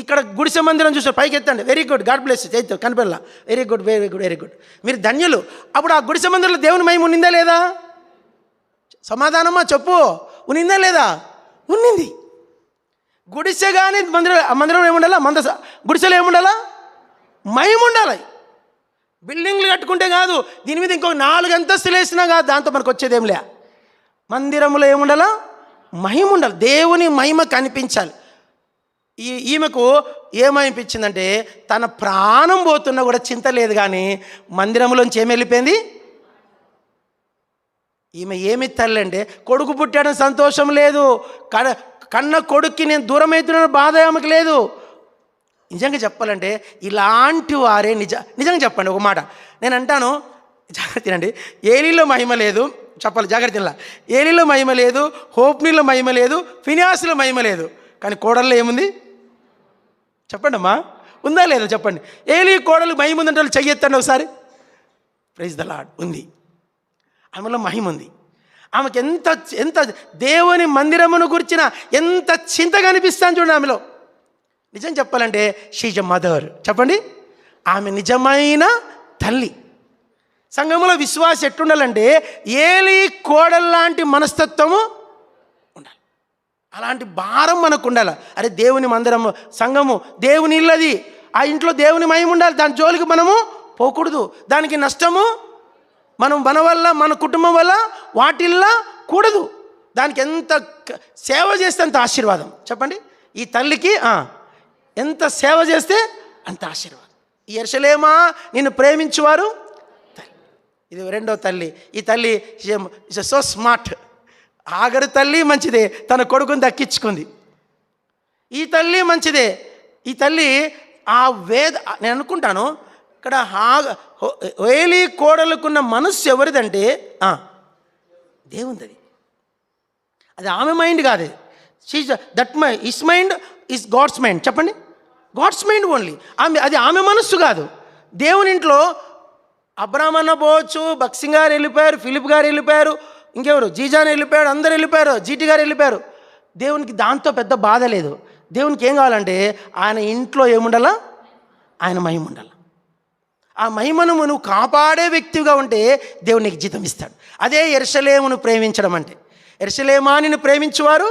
ఇక్కడ గుడిసె మందిరం చూసిన పైకి ఎత్తండి. Very good, God bless. చేద్దాం కనిపెల్లా. Very good. మీరు ధన్యులు. అప్పుడు ఆ గుడిసె మందిరంలో దేవుని మహిమ ఉన్నిందా లేదా? సమాధానమ్మా చెప్పు. ఉన్నిందా లేదా? ఉన్నింది. గుడిసె కానీ మందిరం ఏముండాలా? గుడిసెలో ఏముండాలా? మహిమ ఉండాలి. బిల్డింగ్లు కట్టుకుంటే కాదు, దీని మీద ఇంకొక 4 అంతస్తులు వేసినా కాదు, దాంతో మనకు వచ్చేదేంలే. మందిరంలో ఏముండాలా? మహిమ ఉండాలి. దేవుని మహిమ కనిపించాలి. ఈమెకు ఏమనిపించిందంటే తన ప్రాణం పోతున్నా కూడా చింత లేదు. కానీ మందిరంలోంచి ఏమి వెళ్ళిపోయింది? ఈమె ఏమి తల్లి అంటే కొడుకు పుట్టాడని సంతోషం లేదు, కన్న కొడుక్కి నేను దూరం అవుతున్నాను బాధ ఆమెకు లేదు. నిజంగా చెప్పాలంటే ఇలాంటి వారే నిజంగా చెప్పండి ఒక మాట నేను అంటాను, జాగ్రత్త అండి. ఏలీలో మహిమ లేదు, చెప్పాలి జాగ్రత్తలా. ఏలీలో మహిమ లేదు, హోప్నీలో మహిమ లేదు, ఫినియాస్లో మహిమ లేదు. కానీ కోడల్లో ఏముంది? చెప్పండి అమ్మా, ఉందా లేదా? చెప్పండి. ఏలీ కోడలు మహిమ ఉందంటే వాళ్ళు చెయ్యెత్తండి ఒకసారి. Praise the lord. ఉంది, ఆమెలో మహిమ ఉంది. ఆమెకు ఎంత దేవుని మందిరమును గురించిన ఎంత చింతగా అనిపిస్తాను చూడండి ఆమెలో. నిజం చెప్పాలంటే షీజ్ ఎ మదర్. చెప్పండి, ఆమె నిజమైన తల్లి. సంఘములో విశ్వాసం ఎట్టుండాలంటే ఏలీ కోడల్లాంటి మనస్తత్వము ఉండాలి. అలాంటి భారం మనకు ఉండాలి. అరే దేవుని మందిరము, సంఘము దేవుని ఇల్లది, ఆ ఇంట్లో దేవుని మహిమ ఉండాలి. దాని జోలికి మనము పోకూడదు. దానికి నష్టము మన వల్ల, మన కుటుంబం వల్ల వాటిల్లా కూడదు. దానికి ఎంత సేవ చేస్తే అంత ఆశీర్వాదం. చెప్పండి, ఈ తల్లికి ఎంత సేవ చేస్తే అంత ఆశీర్వాదం. ఈ యెరూషలేమా నిన్ను ప్రేమించువారు తల్లి. ఇది రెండో తల్లి. ఈ తల్లి ఇస్ సో స్మార్ట్. ఆగరు తల్లి మంచిదే, తన కొడుకుని దక్కించుకుంది. ఈ తల్లి మంచిదే. ఈ తల్లి నేను అనుకుంటాను ఇక్కడ ఏలీ కోడలుకున్న మనస్సు ఎవరిదంటే దేవుంది. అది ఆమె మైండ్ కాదు. His mind is god's mind. చెప్పండి, గాడ్స్ మైండ్ ఓన్లీ. అది ఆమె మనస్సు కాదు. దేవుని ఇంట్లో అబ్రాహ్మ్ అన్న పోవచ్చు, బక్సింగ్ గారు వెళ్ళిపోయారు, ఫిలిప్ గారు వెళ్ళిపోయారు, ఇంకెవరు జీజాన్ వెళ్ళిపోయాడు, అందరు వెళ్ళిపోయారు, జీటి గారు వెళ్ళిపోయారు. దేవునికి దాంతో పెద్ద బాధ లేదు. దేవునికి ఏం కావాలంటే ఆయన ఇంట్లో ఏముండాలా? ఆయన మహిమ ఉండాలి. ఆ మహిమను నువ్వు కాపాడే వ్యక్తిగా ఉంటే దేవుడు నీకు జీతం ఇస్తాడు. అదే యెరూషలేమును ప్రేమించడం అంటే. యెరూషలేమా నిన్ను ప్రేమించువారు.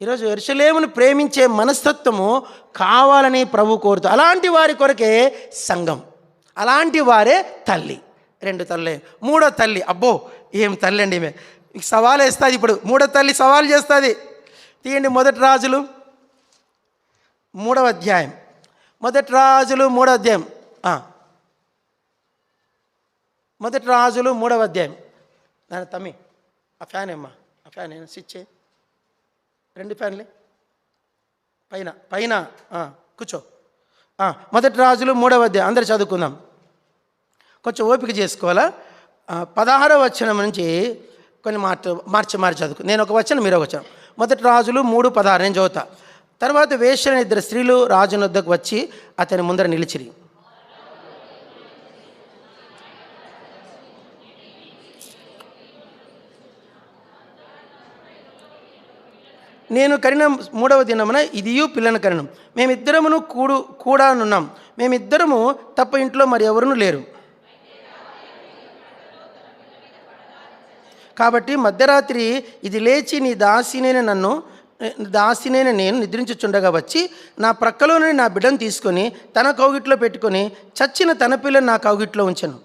ఈరోజు యెరూషలేమును ప్రేమించే మనస్తత్వము కావాలని ప్రభు కోరుతూ, అలాంటి వారి కొరకే సంఘం, అలాంటి వారే తల్లి. రెండు తల్లి. మూడో తల్లి, అబ్బో ఏం తల్లి అండి, ఈమె మీకు సవాల్ వేస్తుంది. ఇప్పుడు మూడో తల్లి సవాల్ చేస్తుంది. తీయండి, మొదటి రాజులు 3వ అధ్యాయం. మొదటి రాజులు 3వ అధ్యాయం. మొదటి రాజులు 3వ అధ్యాయం. దాని తమ్మి ఆ ఫ్యాన్ ఏమ్మా, ఆ ఫ్యాన్ ఏనా స్విచ్ చేయి. 2 ఫ్యాన్లే పైన పైన కూర్చో. మొదటి రాజులు 3వ అధ్యాయం అందరు చదువుకుందాం. కొంచెం ఓపిక చేసుకోవాలా. 16వ వచనం నుంచి కొన్ని మార్చి చదువుకు. నేను ఒక వచనం, మీరు ఒక వచనం. మొదటి రాజులు 3:16 నేను చదువుతా. తర్వాత వేశ్యలైన 2 స్త్రీలు రాజుని వద్దకు వచ్చి అతని ముందర నిలిచిరి. నేను కనిన 3వ దినమున ఇదియు పిల్లను కనినం. మేమిద్దరమును కూడానున్నాం. మేమిద్దరము తప్ప ఇంట్లో మరి ఎవరును లేరు. కాబట్టి మధ్యరాత్రి ఇది లేచి నీ దాసినైన నేను నిద్రించుచుండగా వచ్చి నా ప్రక్కలోని నా బిడ్డను తీసుకొని తన కౌగిట్లో పెట్టుకొని చచ్చిన తన పిల్లని నా కౌగిట్లో ఉంచెను.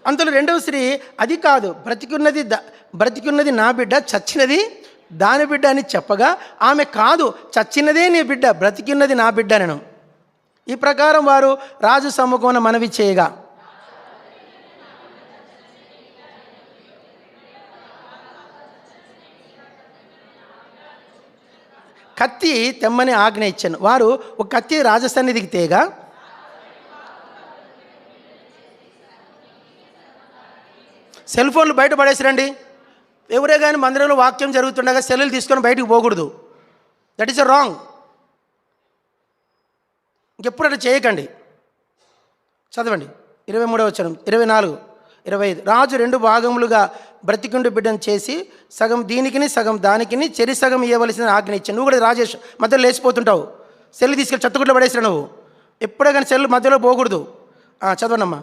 అంతలో రెండవ స్త్రీ, అది కాదు, బ్రతికున్నది నా బిడ్డ, చచ్చినది దాని బిడ్డ అని చెప్పగా ఆమె, కాదు, చచ్చినదే నీ బిడ్డ, బ్రతికున్నది నా బిడ్డ నేను. ఈ ప్రకారం వారు రాజు సమ్ముఖమున మనవి చేయగా కత్తి తెమ్మని ఆజ్ఞ ఇచ్చాను. వారు ఒక కత్తి రాజసన్నిధికి తేగా సెల్ ఫోన్లు బయట పడేసిరండి. ఎవరే కానీ మందిరంలో వాక్యం జరుగుతుండగా సెల్లులు తీసుకొని బయటకు పోకూడదు. That is a wrong. ఇంకెప్పుడు అట్లా చేయకండి. చదవండి 23వ వచనం, 24, 25. రాజు 2 భాగములుగా బ్రతికుండు బిడ్డను చేసి సగం దీనికిని సగం దానికిని చెరి సగం ఇవ్వవలసిన ఆజ్ఞ ఇచ్చాను. నువ్వు కూడా రాజేష్ మధ్యలో లేచిపోతుంటావు, సెల్లు తీసుకెళ్ళి చెత్తగుడ్లో పడేసిరా. నువ్వు ఎప్పుడే కానీ సెల్లు మధ్యలో పోకూడదు. చదవండమ్మా.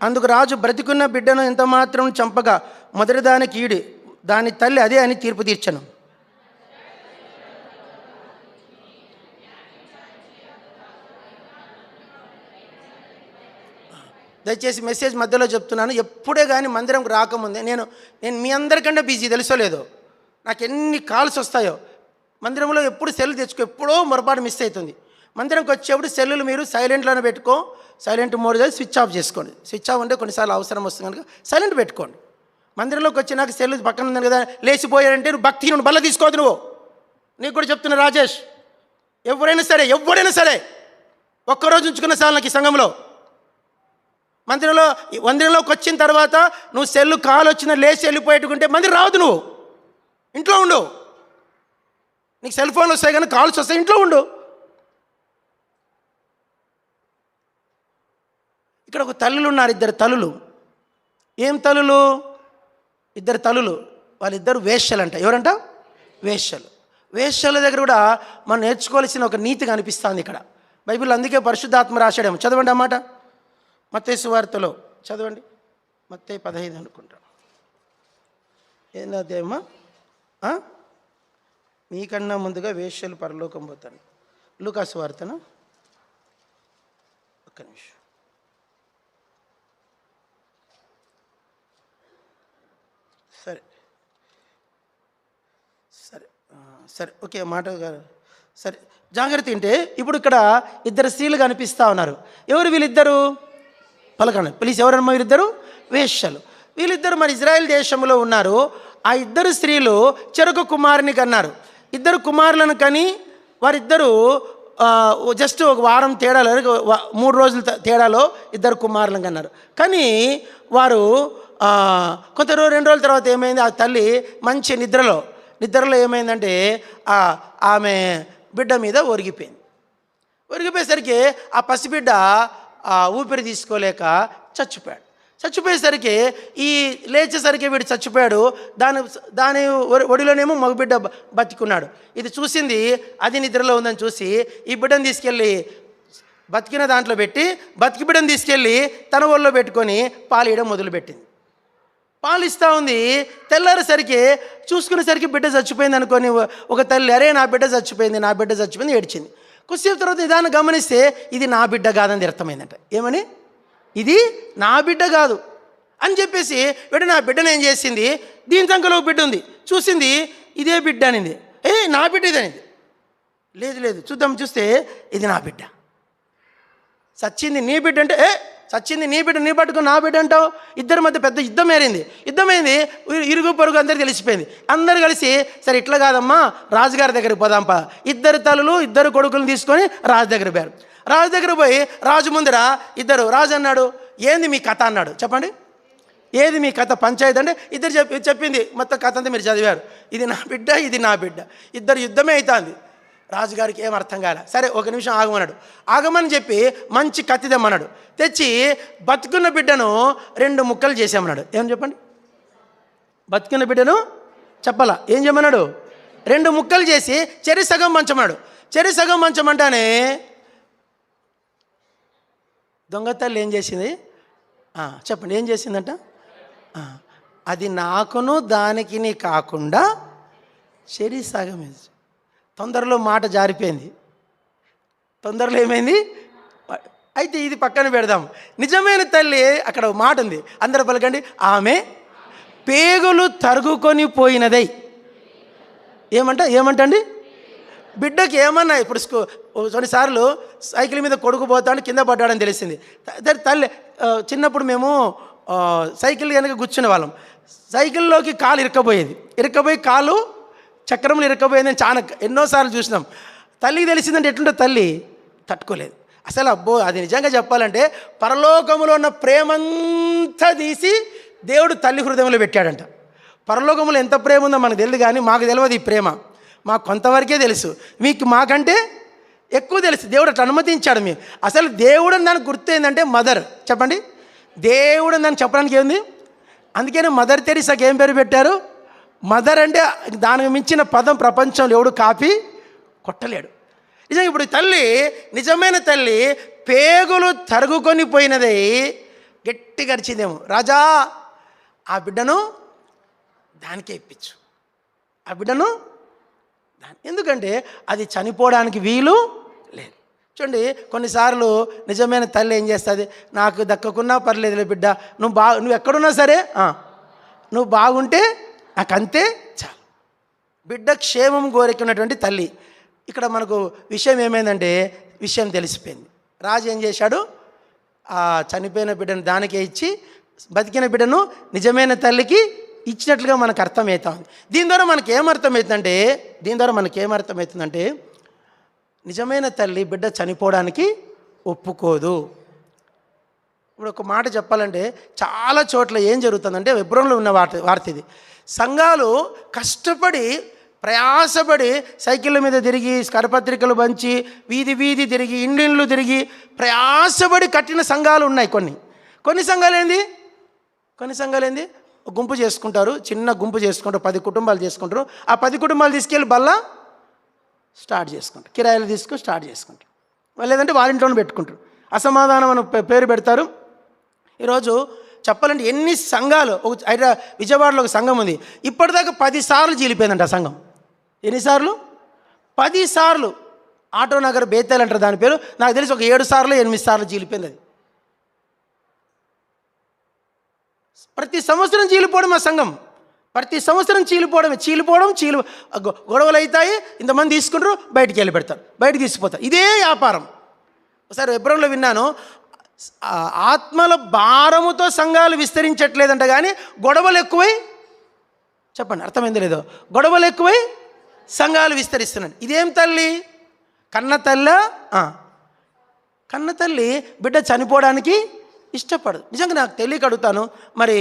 అందుకు రాజు బ్రతికున్న బిడ్డను ఎంత మాత్రం చంపగా మొదటి దానికి ఈడి దాని తల్లి అదే అని తీర్పు తీర్చను. దయచేసి మెసేజ్ మధ్యలో చెప్తున్నాను. ఎప్పుడే కానీ మందిరంకి రాకముందే నేను మీ అందరికంటే బిజీ, తెలుసో లేదో, నాకు ఎన్ని కాల్స్ వస్తాయో. మందిరంలో ఎప్పుడు సెల్ తెచ్చుకో, ఎప్పుడో మొరపాటు మిస్ అవుతుంది. మందిరంకి వచ్చేప్పుడు సెల్లులు మీరు సైలెంట్లోనే పెట్టుకో, సైలెంట్ మోడ్ చేసి స్విచ్ ఆఫ్ చేసుకోండి. స్విచ్ ఆఫ్ అంటే కొన్నిసార్లు అవసరం వస్తుంది కనుక సైలెంట్ పెట్టుకోండి. మందిరంలోకి వచ్చి నాకు సెల్లు పక్కన ఉందని కదా లేచిపోయారంటే నువ్వు భక్తి నువ్వు బల్ల తీసుకోవద్దు. నువ్వు నీకు కూడా చెప్తున్నా రాజేష్, ఎవరైనా సరే ఒక్కరోజు ఉంచుకున్న సార్ నాకు ఈ సంఘంలో మందిరంలోకి వచ్చిన తర్వాత నువ్వు సెల్లు కాల్ వచ్చిన లేచి వెళ్ళిపోయేట్టుకుంటే మందిరం రావద్దు. నువ్వు ఇంట్లో ఉండు. నీకు సెల్ ఫోన్లు వస్తాయి కానీ కాల్స్ వస్తాయి, ఇంట్లో ఉండు. ఇక్కడ ఒక తల్లులు ఉన్నారు, 2 తల్లులు. ఏం తల్లులు? 2 తల్లులు. వాళ్ళిద్దరు వేశ్యలంట. ఎవరంట? వేశ్యలు. వేశ్యల దగ్గర కూడా మనం నేర్చుకోవాల్సిన ఒక నీతి కనిపిస్తుంది ఇక్కడ బైబిల్. అందుకే పరిశుద్ధాత్మ రాశాడేమో. చదవండి అన్నమాట. మత్తయి సువార్తలో చదవండి. మత్తయి 15 అనుకుంటాను. ఏందమ్మా? మీకన్నా ముందుగా వేశ్యలు పరలోకం పోతాను. లూకా సువార్తనా? ఒక్క నిమిషం. సరే ఓకే మాట సరే జాగ్రత్త. ఏంటే ఇప్పుడు ఇక్కడ 2 స్త్రీలు కనిపిస్తూ ఉన్నారు. ఎవరు వీళ్ళిద్దరు? పలకండి ప్లీజ్. ఎవరమ్మా వీళ్ళిద్దరు? వేశ్యలు. వీళ్ళిద్దరు మరి ఇజ్రాయెల్ దేశంలో ఉన్నారు. ఆ 2 స్త్రీలు చెరొక కుమారుని కన్నారు. 2 కుమారులను కని వారిద్దరూ జస్ట్ ఒక వారం తేడాలో 3 రోజుల తేడాలో 2 కుమారులను కన్నారు. కానీ వారు కొంత 2 రోజుల తర్వాత ఏమైంది? ఆ తల్లి మంచి నిద్రలో ఏమైందంటే ఆమె బిడ్డ మీద ఒరిగిపోయేసరికి ఆ పసిబిడ్డ ఊపిరి తీసుకోలేక చచ్చిపోయేసరికి ఈ లేచేసరికి వీడు చచ్చిపోయాడు. దాని ఒడిలోనేమో మగబిడ్డ బతికున్నాడు. ఇది చూసింది, అది నిద్రలో ఉందని చూసి ఈ బిడ్డను తీసుకెళ్ళి బతికిన దాంట్లో పెట్టి బతికి బిడ్డను తీసుకెళ్ళి తన ఒళ్ళో పెట్టుకొని పాలియడం మొదలుపెట్టింది. పాలిస్తూ ఉంది. తెల్లారేసరికి చూసుకునేసరికి బిడ్డ చచ్చిపోయింది అనుకొని ఒక తల్లి, అరే నా బిడ్డ చచ్చిపోయింది ఏడ్చింది. కొద్దిసేపు తర్వాత నిదానం గమనిస్తే ఇది నా బిడ్డ కాదని అర్థమైందంట. ఏమని? ఇది నా బిడ్డ కాదు అని చెప్పేసి వీడు నా బిడ్డను ఏం చేసింది, దీని సంఖ్యలో బిడ్డ ఉంది చూసింది, ఇదే బిడ్డ అనింది. నా బిడ్డ ఇదనింది. లేదు చూద్దాం, చూస్తే ఇది నా బిడ్డ. చచ్చింది నీ బిడ్డ అంటే చచ్చింది నీ బిడ్డ, నీ పట్టుకుని నా బిడ్డ అంటావు. ఇద్దరి మధ్య పెద్ద యుద్ధమైంది. ఇరుగు పొరుగు అందరికి తెలిసిపోయింది. అందరు కలిసి సరే ఇట్లా కాదమ్మా రాజుగారి దగ్గరికి పోదాంపా. ఇద్దరు తల్లులు ఇద్దరు కొడుకులను తీసుకొని రాజు దగ్గర పోయారు. రాజు దగ్గర పోయి రాజు ముందర రాజు అన్నాడు, ఏంది మీ కథ అన్నాడు. చెప్పండి, ఏది మీ కథ? పంచాయతీ అంటే ఇద్దరు చెప్పింది మొత్తం కథ అంతా మీరు చదివారు. ఇది నా బిడ్డ, ఇది నా బిడ్డ, ఇద్దరు యుద్ధమే అవుతుంది. రాజుగారికి ఏం అర్థం కాలే. సరే ఒక నిమిషం ఆగమన్నాడు. ఆగమని చెప్పి మంచి కత్తి తెమ్మన్నాడు. తెచ్చి బతుకున్న బిడ్డను 2 ముక్కలు చేసామన్నాడు. ఏం చెప్పండి, బతుకున్న బిడ్డను చెప్పాలా ఏం చేయమన్నాడు? 2 ముక్కలు చేసి చెరి సగం మంచమన్నాడు. చెరి సగం మంచమంటానే దొంగతల్లి ఏం చేసింది? చెప్పండి ఏం చేసిందంట? అది నాకును దానికి కాకుండా చెరి సగం. తొందరలో మాట జారిపోయింది. తొందరలో ఏమైంది? అయితే ఇది పక్కన పెడదాం. నిజమైన తల్లి అక్కడ మాట ఉంది, అందరూ పలకండి. ఆమె పేగులు తరుగుకొని పోయినదై. ఏమంటండి? బిడ్డకి ఏమన్నా ఇప్పుడు కొన్నిసార్లు సైకిల్ మీద కొడుకు పోతాడు, కింద పడ్డాడని తెలిసింది. తల్లి చిన్నప్పుడు మేము సైకిల్ కనుక కూర్చునే వాళ్ళం. సైకిల్లోకి కాలు ఇరక్కపోయి కాలు చక్రంలో ఇరక్కపోయిందని చాలా ఎన్నోసార్లు చూసినాం. తల్లికి తెలిసిందంటే ఎట్లుంటే తల్లి తట్టుకోలేదు అసలు. అబ్బో, అది నిజంగా చెప్పాలంటే పరలోకములో ఉన్న ప్రేమంతా తీసి దేవుడు తల్లి హృదయంలో పెట్టాడంట. పరలోకములో ఎంత ప్రేమ ఉందో మనకు తెలియదు, కానీ మాకు తెలియదు ఈ ప్రేమ. మాకు కొంతవరకే తెలుసు, మీకు మాకంటే ఎక్కువ తెలుసు. దేవుడు అట్లా అనుమతించాడు. మీరు అసలు దేవుడు అని దానికి గుర్తు ఏంటంటే మదర్. చెప్పండి, దేవుడు అని దాన్ని చెప్పడానికి ఏముంది? అందుకనే మదర్ తెరీసాకి ఏం పేరు పెట్టారు? మదర్. అంటే దానికి మించిన పదం ప్రపంచంలో ఎవడు కాపీ కొట్టలేడు. నిజంగా ఇప్పుడు తల్లి, నిజమైన తల్లి పేగులు తరుగుకొని పోయినదై గట్టి గడిచిందేమో. రాజా ఆ బిడ్డను దానికే ఇప్పించు, ఆ బిడ్డను ఎందుకంటే అది చనిపోవడానికి వీలు లేదు. చూడండి, కొన్నిసార్లు నిజమైన తల్లి ఏం చేస్తుంది? నాకు దక్కకున్నా పర్లేదులే బిడ్డ, నువ్వు ఎక్కడున్నా సరే నువ్వు బాగుంటే నాకు అంతే చాలు. బిడ్డ క్షేమం కోరికున్నటువంటి తల్లి. ఇక్కడ మనకు విషయం ఏమైందంటే విషయం తెలిసిపోయింది. రాజు ఏం చేశాడు? ఆ చనిపోయిన బిడ్డను దానికే ఇచ్చి బతికిన బిడ్డను నిజమైన తల్లికి ఇచ్చినట్లుగా మనకు అర్థమవుతుంది. దీని ద్వారా మనకేమర్థమవుతుందంటే నిజమైన తల్లి బిడ్డ చనిపోవడానికి ఒప్పుకోదు. ఇప్పుడు ఒక మాట చెప్పాలంటే చాలా చోట్ల ఏం జరుగుతుందంటే, హెబ్రోనులో ఉన్న వార్త ఇది. సంఘాలు కష్టపడి ప్రయాసపడి సైకిళ్ళ మీద తిరిగి కరపత్రికలు పంచి వీధి తిరిగి ఇండ్లు తిరిగి ప్రయాసపడి కట్టిన సంఘాలు ఉన్నాయి. కొన్ని సంఘాలు ఏంది గుంపు చేసుకుంటారు, చిన్న గుంపు చేసుకుంటారు, 10 కుటుంబాలు చేసుకుంటారు. ఆ 10 కుటుంబాలు తీసుకెళ్ళి బల్ల స్టార్ట్ చేసుకుంటారు, కిరాయిలు తీసుకొని స్టార్ట్ చేసుకుంటారు. లేదంటే వాళ్ళ ఇంట్లోనే పెట్టుకుంటారు. అసమాధానం అని పేరు పెడతారు. ఈరోజు చెప్పాలంటే ఎన్ని సంఘాలు, విజయవాడలో ఒక సంఘం ఉంది, ఇప్పటిదాకా 10 సార్లు చీలిపోయిందంట ఆ సంఘం. ఎన్నిసార్లు? 10 సార్లు. ఆటో నగర్ బేతేల్ అంటారు దాని పేరు. నాకు తెలిసి ఒక 7 సార్లు 8 సార్లు చీలిపోయింది అది. ప్రతి సంవత్సరం చీలిపోవడం ఆ సంఘం, ప్రతి సంవత్సరం చీలిపోవడం గొడవలు అవుతాయి. ఇంతమంది తీసుకుంటారు, బయటికి వెళ్ళి పెడతారు, బయటికి తీసుకుపోతారు. ఇదే వ్యాపారం. ఒకసారి హెబ్రోనులో విన్నాను, ఆత్మల భారముతో సంఘాలు విస్తరించట్లేదంట, కానీ గొడవలు ఎక్కువై, చెప్పండి అర్థమైందో లేదో, గొడవలు ఎక్కువై సంఘాలు విస్తరిస్తున్నాయి. ఇదేం తల్లి? కన్న తల్లి బిడ్డ చనిపోవడానికి ఇష్టపడదు. నిజంగా నాకు తెలియక అడుగుతాను, మరి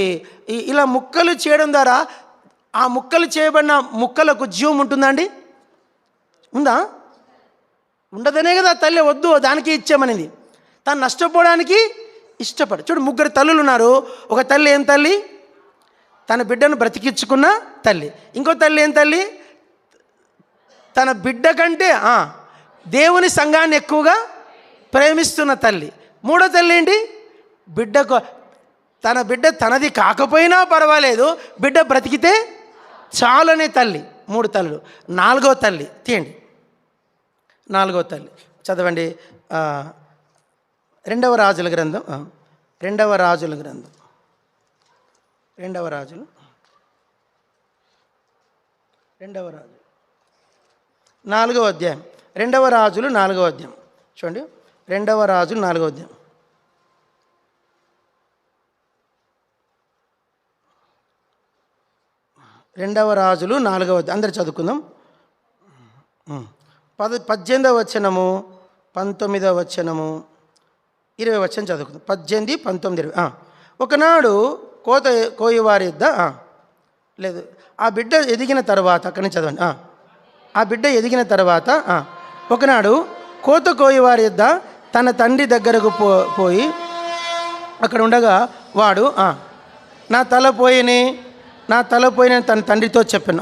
ఇలా ముక్కలు చేయడం ద్వారా ఆ ముక్కలు చేయబడిన ముక్కలకు జీవం ఉంటుందా అండి? ఉందా? ఉండదనే కదా తల్లి వద్దు దానికి ఇచ్చామనింది. తను నష్టపోవడానికి ఇష్టపడు. చూడు, 3 తల్లులు ఉన్నారు. ఒక తల్లి ఏం తల్లి? తన బిడ్డను బ్రతికించుకున్న తల్లి. ఇంకో తల్లి ఏం తల్లి? తన బిడ్డ కంటే దేవుని సంఘాన్ని ఎక్కువగా ప్రేమిస్తున్న తల్లి. 3వ తల్లి ఏంటి? తన బిడ్డ తనది కాకపోయినా పర్వాలేదు, బిడ్డ బ్రతికితే చాలనే తల్లి. 3 తల్లులు. 4వ తల్లి తీయండి. 4వ తల్లి చదవండి. 2వ రాజుల గ్రంథం 4వ అధ్యాయం 2వ రాజులు 4వ అధ్యాయం చూడండి. 2వ రాజులు 4వ అధ్యాయం రెండవ రాజులు 4వ అందరు చదువుకుందాం. 18వ వచనము, 19వ వచనము, 20వ వచనం చదువుకుందాం. 18, 19, 20. ఒకనాడు కోయివారి యొద్ద లేదు, ఆ బిడ్డ ఎదిగిన తర్వాత అక్కడి నుంచి చదవండి. ఆ బిడ్డ ఎదిగిన తర్వాత ఒకనాడు కోయివారి యొద్ద తన తండ్రి దగ్గరకు పోయి అక్కడ ఉండగా వాడు నా తల పోయిన తన తండ్రితో చెప్పాను.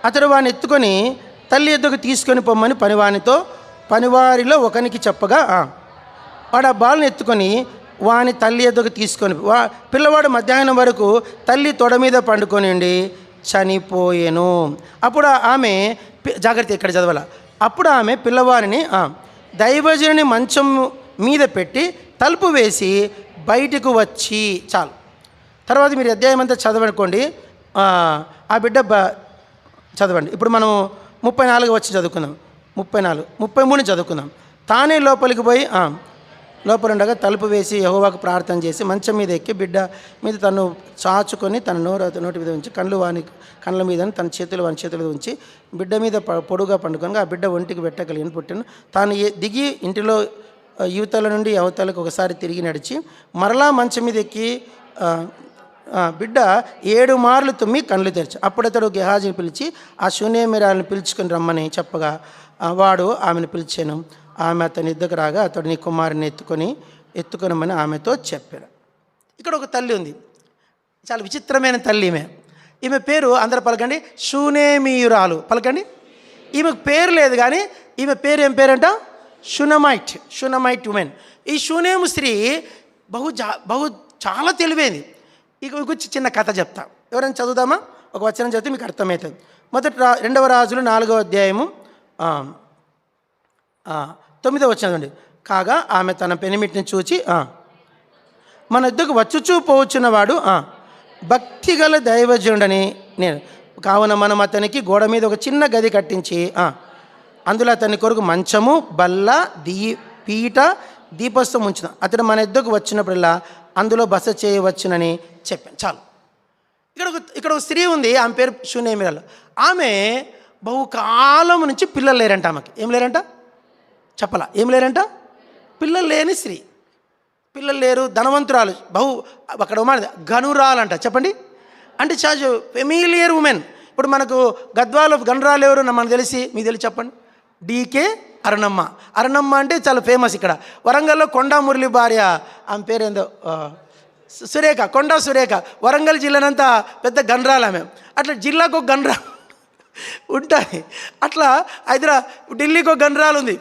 అతడు వాడిని ఎత్తుకొని తల్లి ఎద్దుకు తీసుకొని పొమ్మని పనివారిలో ఒకనికి చెప్పగా వాడు ఆ బాలుని ఎత్తుకొని వాని తల్లి ఎద్దుకు తీసుకొని పిల్లవాడు మధ్యాహ్నం వరకు తల్లి తొడ మీద పండుకొని ఉండి చనిపోయెను. అప్పుడు ఆమె జాగ్రత్త ఇక్కడ చదవాల. అప్పుడు ఆమె పిల్లవాడిని దైవజనుని మంచం మీద పెట్టి తలుపు వేసి బయటకు వచ్చి చాలు. తర్వాత మీరు అధ్యాయం అంతా చదవనుకోండి. ఆ బిడ్డ చదవండి. ఇప్పుడు మనం 34 వచ్చి చదువుకుందాం. 34, 33 చదువుకుందాం. తానే లోపలికి పోయి లోపల ఉండగా తలుపు వేసి యెహోవాకు ప్రార్థన చేసి మంచం మీద ఎక్కి బిడ్డ మీద తను చాచుకొని తన నోటి మీద ఉంచి కళ్ళ మీద తన చేతులు వాని చేతుల మీద ఉంచి బిడ్డ మీద పొడుగా పండుకొని ఆ బిడ్డ ఒంటికి పెట్టగలిగిన పుట్టిన తాను దిగి ఇంటిలో యువతల నుండి అవతలకు ఒకసారి తిరిగి నడిచి మరలా మంచం మీద ఎక్కి బిడ్డ 7 మార్లు తుమ్మి కళ్ళు తెరిచి అప్పుడు అతడు గెహాజీని పిలిచి ఆ శూన్యమిరాలను పిలుచుకొని రమ్మని చెప్పగా వాడు ఆమెను పిలిచాను. ఆమె అతని ఇద్దరికి రాగా అతడు నీ కుమారుని ఎత్తుకొనమని ఆమెతో చెప్పాడు. ఇక్కడ ఒక తల్లి ఉంది, చాలా విచిత్రమైన తల్లి. ఈమె పేరు అందరూ పలకండి, షూనేమీయురాలు. పలకండి. ఈమెకు పేరు లేదు కానీ ఈమె పేరు ఏం పేరంట? షూనమైట్ ఉమెన్. ఈ షూనేము స్త్రీ బహు చాలా తెలివైంది. ఇక గురించి చిన్న కథ చెప్తా. ఎవరైనా చదువుదామా? ఒక వచనం చదివితే మీకు అర్థమవుతుంది. 2వ రాజులు 4వ అధ్యాయము 9వ వచనం అండి. కాగా ఆమె తన పెనిమిటిని చూచి మన ఇద్దరికి వచ్చుచూ పోవచ్చున్నవాడు భక్తిగల దైవజనుడని నేను కావున మనం అతనికి గోడ మీద ఒక చిన్న గది కట్టించి అందులో అతని కొరకు మంచము, బల్ల, పీట, దీపస్తం ఉంచుదాం. అతడు మన ఇద్దరికి వచ్చినప్పుడల్లా అందులో బస చేయవచ్చునని చెప్పాను. చాలు. ఇక్కడ ఒక స్త్రీ ఉంది, ఆమె పేరు షూనేమిరాలు. ఆమె బహుకాలం నుంచి పిల్లలు లేరంట. ఆమెకి ఏం లేరంట? చెప్పలా. ఏం లేరంట? పిల్లలు లేని స్త్రీ. పిల్లలు లేరు, ధనవంతురాలు, అక్కడ గనురాలంట. చెప్పండి. అంటే చాలా ఫెమిలియర్ ఉమెన్. ఇప్పుడు మనకు గద్వాలో గనురాలు ఎవరు మనకు మీకు తెలిసి చెప్పండి. డీకే అరుణమ్మ. అరుణమ్మ అంటే చాలా ఫేమస్. ఇక్కడ వరంగల్లో కొండా మురళి భార్య, ఆమె పేరేందో సురేఖ, కొండా సురేఖ. వరంగల్ జిల్లానంతా పెద్ద గన్రాలు ఆమె. అట్లా జిల్లాకు ఒక గన్రా ఉంటుంది. అట్లా ఢిల్లీకి ఒక గన్రాలు ఉంది,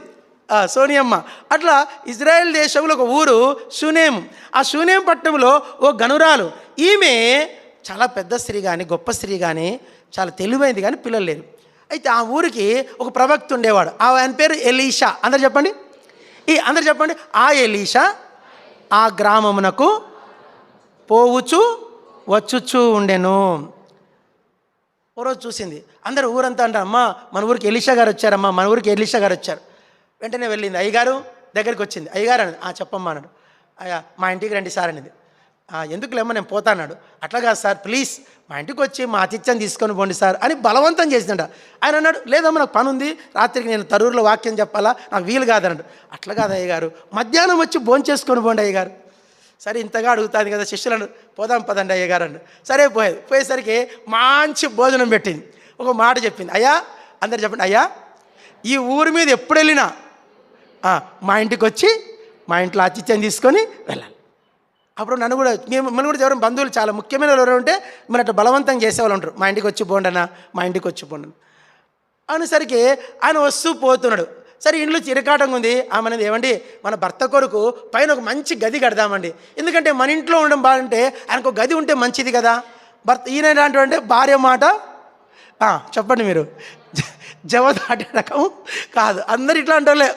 సోనియమ్మ. అట్లా ఇజ్రాయెల్ దేశంలో ఒక ఊరు షూనేం. ఆ షూనేం పట్టణంలో ఓ గనురాలు. ఈమె చాలా పెద్ద స్త్రీ కానీ గొప్ప స్త్రీ కానీ చాలా తెలివైంది కానీ పిల్లలు లేరు. అయితే ఆ ఊరికి ఒక ప్రవక్త ఉండేవాడు. ఆయన పేరు ఎలీషా. అందరు చెప్పండి. అందరు చెప్పండి. ఆ ఎలీషా ఆ గ్రామమునకు పోవచ్చు వచ్చుచూ ఉండెను. ఓ రోజు చూసింది. అందరు ఊరంతా అంటారు, అమ్మా మన ఊరికి ఎలీషా గారు వచ్చారమ్మా, మన ఊరికి ఎలీషా గారు వచ్చారు. వెంటనే వెళ్ళింది. అయ్యగారు దగ్గరికి వచ్చింది. అయ్యగారు అని చెప్పమ్మా అన్నాడు. అయ్యా మా ఇంటికి రండి సార్ అనేది. ఎందుకులేమ్మా నేను పోతా అన్నాడు. అట్లా కాదు సార్, ప్లీజ్ మా ఇంటికి వచ్చి మా ఆతిథ్యం తీసుకొని పోండి సార్ అని బలవంతం చేసిందంట. ఆయన అన్నాడు, లేదమ్మా నాకు పని ఉంది, రాత్రికి నేను తరూరులో వాక్యం చెప్పాలా, నాకు వీలు కాదన్నాడు. అట్లా కాదు అయ్యగారు, మధ్యాహ్నం వచ్చి భోజనం చేసుకొని పోండి అయ్యగారు. సరే ఇంతగా అడుగుతుంది కదా శిష్యులను, పోదాం పదండి అయ్యగారు అన్నాడు. సరే పోయేసరికి మంచి భోజనం పెట్టింది. ఒక మాట చెప్పింది. అయ్యా అందరు చెప్పండి, అయ్యా ఈ ఊరి మీద ఎప్పుడు వెళ్ళినా మా ఇంటికి వచ్చి మా ఇంట్లో ఆతిథ్యం తీసుకొని వెళ్ళాలి. అప్పుడు నన్ను కూడా మిమ్మల్ని కూడా ఎవరైనా బంధువులు చాలా ముఖ్యమైన ఎవరు ఉంటే మరి అట్లా బలవంతం చేసేవాళ్ళు ఉంటారు. మా ఇంటికి వచ్చి పోండనా, మా ఇంటికి వచ్చి పోండను అనేసరికి ఆయన వస్తూ పోతున్నాడు. సరే ఇంట్లో చిరకాటంగా ఉంది. ఆమె అనేది, ఏమండి మన భర్త కొరకు పైన ఒక మంచి గది కడదామండి, ఎందుకంటే మన ఇంట్లో ఉండడం బాగుంటే ఆయనకు గది ఉంటే మంచిది కదా. ఈయన ఎలాంటి భార్య మాట చెప్పండి మీరు, జవదాటే రకం కాదు, అందరు ఇట్లా అంటారులే.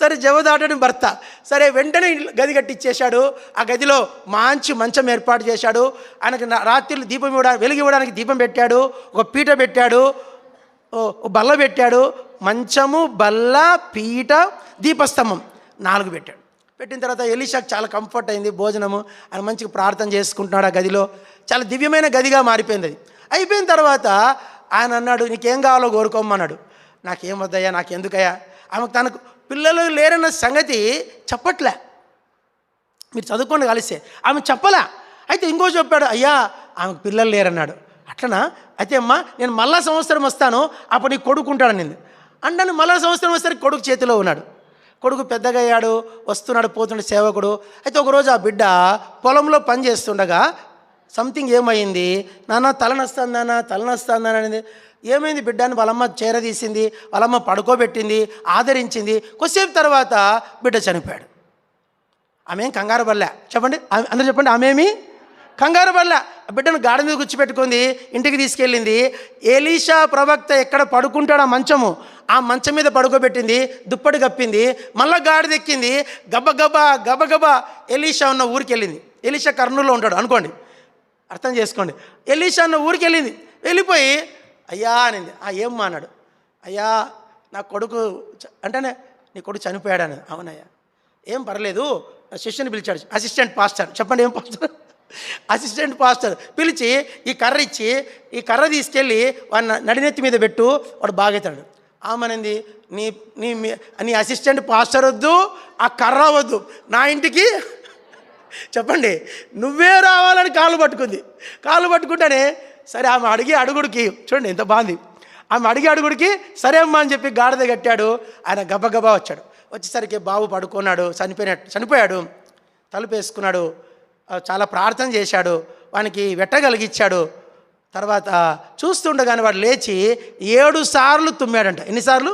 సరే జవదాటని భర్త. సరే వెంటనే గది కట్టించేశాడు. ఆ గదిలో మంచి మంచం ఏర్పాటు చేశాడు. ఆయనకి రాత్రులు వెలుగు ఇవ్వడానికి దీపం పెట్టాడు, ఒక పీట పెట్టాడు, బల్ల పెట్టాడు. మంచము, బల్ల, పీట, దీపస్తంభం 4 పెట్టాడు. పెట్టిన తర్వాత ఎలీషాకు చాలా కంఫర్ట్ అయింది భోజనము. ఆయన మంచిగా ప్రార్థన చేసుకుంటున్నాడు. ఆ గదిలో చాలా దివ్యమైన గదిగా మారిపోయింది అది. అయిపోయిన తర్వాత ఆయన అన్నాడు, నీకేం కావాలో కోరుకోమన్నాడు. నాకేం వద్దయ్యా, నాకెందుకయ్యా. ఆమెకు తనకు పిల్లలు లేరన్న సంగతి చెప్పట్లే. మీరు చదువుకోండి కలిస్తే ఆమె చెప్పలే. అయితే ఇంకో చెప్పాడు, అయ్యా ఆమెకు పిల్లలు లేరన్నాడు. అట్లనా, అయితే అమ్మా నేను మళ్ళా సంవత్సరం వస్తాను, అప్పుడు నీ కొడుకు ఉంటాడు నేను అంటాను. మళ్ళా సంవత్సరం వస్తే కొడుకు చేతిలో ఉన్నాడు. కొడుకు పెద్దగా అయ్యాడు, వస్తున్నాడు పోతున్నాడు సేవకుడు. అయితే ఒకరోజు ఆ బిడ్డ పొలంలో పని చేస్తుండగా సంథింగ్ ఏమైంది, నాన్న తలనొస్తుందనా అనేది. ఏమైంది బిడ్డ అని వాళ్ళమ్మ చేరదీసింది, వాళ్ళమ్మ పడుకోబెట్టింది, ఆదరించింది. కొద్దిసేపు తర్వాత బిడ్డ చనిపోయాడు. ఆమె ఏం కంగారు పడలే, చెప్పండి అందరూ చెప్పండి. ఆమె ఏమి కంగారు పడలే. బిడ్డను గాఢ మీద కూర్చోపెట్టుకుంది, ఇంటికి తీసుకెళ్ళింది. ఎలీషా ప్రవక్త ఎక్కడ పడుకుంటాడు ఆ మంచం మీద పడుకోబెట్టింది, దుప్పటి కప్పింది, మళ్ళా గాడిద ఎక్కింది, గబగబా ఎలీషా ఉన్న ఊరికి వెళ్ళింది. ఎలీషా కర్నూలులో ఉంటాడు అనుకోండి, అర్థం చేసుకోండి. ఎలీషా ఉన్న ఊరికి వెళ్ళింది. వెళ్ళిపోయి అయ్యా అనింది. ఏమ్మా అన్నాడు. అయ్యా నా కొడుకు అంటేనే నీ కొడుకు చనిపోయాడని. అవునయ్యా, ఏం పర్లేదు. శిష్యుని పిలిచాడు, అసిస్టెంట్ పాస్టర్. చెప్పండి ఏం పాస్టర్? అసిస్టెంట్ పాస్టర్ పిలిచి ఈ కర్ర ఇచ్చి, ఈ కర్ర తీసుకెళ్ళి వాడిని నడినెత్తి మీద పెట్టు, వాడు బాగవుతాడు. ఆమెనంది, నీ అసిస్టెంట్ పాస్టర్ వద్దు, ఆ కర్ర వద్దు, నా ఇంటికి చెప్పండి నువ్వే రావాలని కాళ్ళు పట్టుకుంటేనే సరే ఆమె అడుగుడికి చూడండి ఎంత బాగుంది. ఆమె అడుగుడికి సరే అమ్మా అని చెప్పి గాడిద కట్టాడు. ఆయన గబగబా వచ్చాడు. వచ్చేసరికి బాబు పడుకున్నాడు, చనిపోయాడు. తలుపు వేసుకున్నాడు. చాలా ప్రార్థన చేశాడు, వానికి వెట్టగలిగిచ్చాడు. తర్వాత చూస్తుండగానే వాడు లేచి 7 సార్లు తుమ్మాడంట. ఎన్నిసార్లు?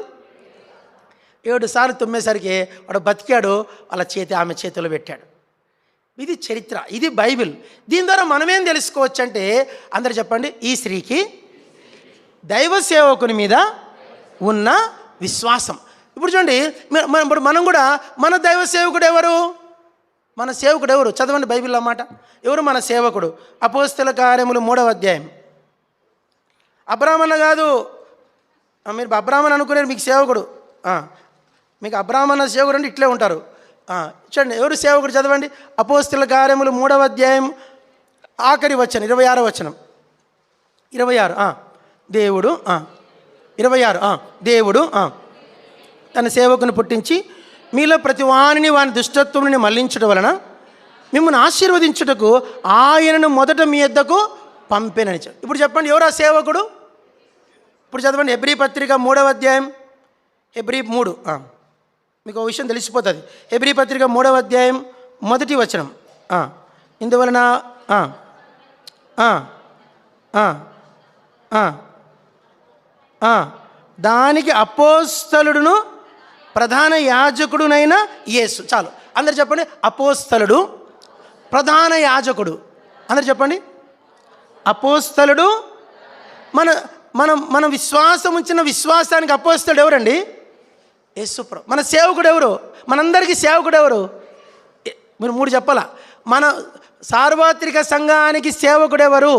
7 సార్లు తుమ్మేసరికి వాడు బతికాడు. వాళ్ళ ఆమె చేతిలో పెట్టాడు. ఇది చరిత్ర, ఇది బైబిల్. దీని ద్వారా మనమేం తెలుసుకోవచ్చు అంటే, అందరు చెప్పండి, ఈ స్త్రీకి దైవ సేవకుని మీద ఉన్న విశ్వాసం. ఇప్పుడు చూడండి, ఇప్పుడు మనం కూడా మన దైవ సేవకుడు ఎవరు? మన సేవకుడు ఎవరు? చదవండి బైబిల్లో మాట. ఎవరు మన సేవకుడు? అపోస్తల కార్యములు 3వ అధ్యాయం. అబ్రాహ్మణ కాదు, మీరు అబ్రాహ్మణ అనుకునేది మీకు సేవకుడు. మీకు అబ్రాహ్మణ సేవకుడు అంటే ఇట్లే ఉంటారు. చూడండి ఎవరు సేవకుడు, చదవండి. అపోస్తల కార్యములు 3వ అధ్యాయం ఆఖరి వచనం, 26వ వచనం. 26 దేవుడు 26 దేవుడు తన సేవకుని పుట్టించి మీలో ప్రతి వానిని వాని దుష్టత్వముని మళ్లించడం వలన మిమ్మల్ని ఆశీర్వదించుటకు ఆయనను మొదట మీ యొద్దకు పంపేనని. ఇప్పుడు చెప్పండి ఎవరు ఆ సేవకుడు? ఇప్పుడు చదవండి హెబ్రీ పత్రిక 3వ అధ్యాయం, హెబ్రీ 3. మీకు ఒక విషయం తెలిసిపోతుంది. హెబ్రీ పత్రిక 3వ అధ్యాయం 1వ వచనం. ఇందువలన దానికి అపోస్తలుడును ప్రధాన యాజకుడునైన యేసు. చాలు, అందరు చెప్పండి. అపోస్తలుడు, ప్రధాన యాజకుడు. అందరు చెప్పండి. అపోస్తలుడు. మన విశ్వాసం ఉంచిన విశ్వాసానికి అపోస్తలుడు ఎవరండి? యేసుప్రభు. మన సేవకుడు ఎవరు? మనందరికీ సేవకుడు ఎవరు? మీరు 3 చెప్పాలా. మన సార్వత్రిక సంఘానికి సేవకుడు ఎవరు?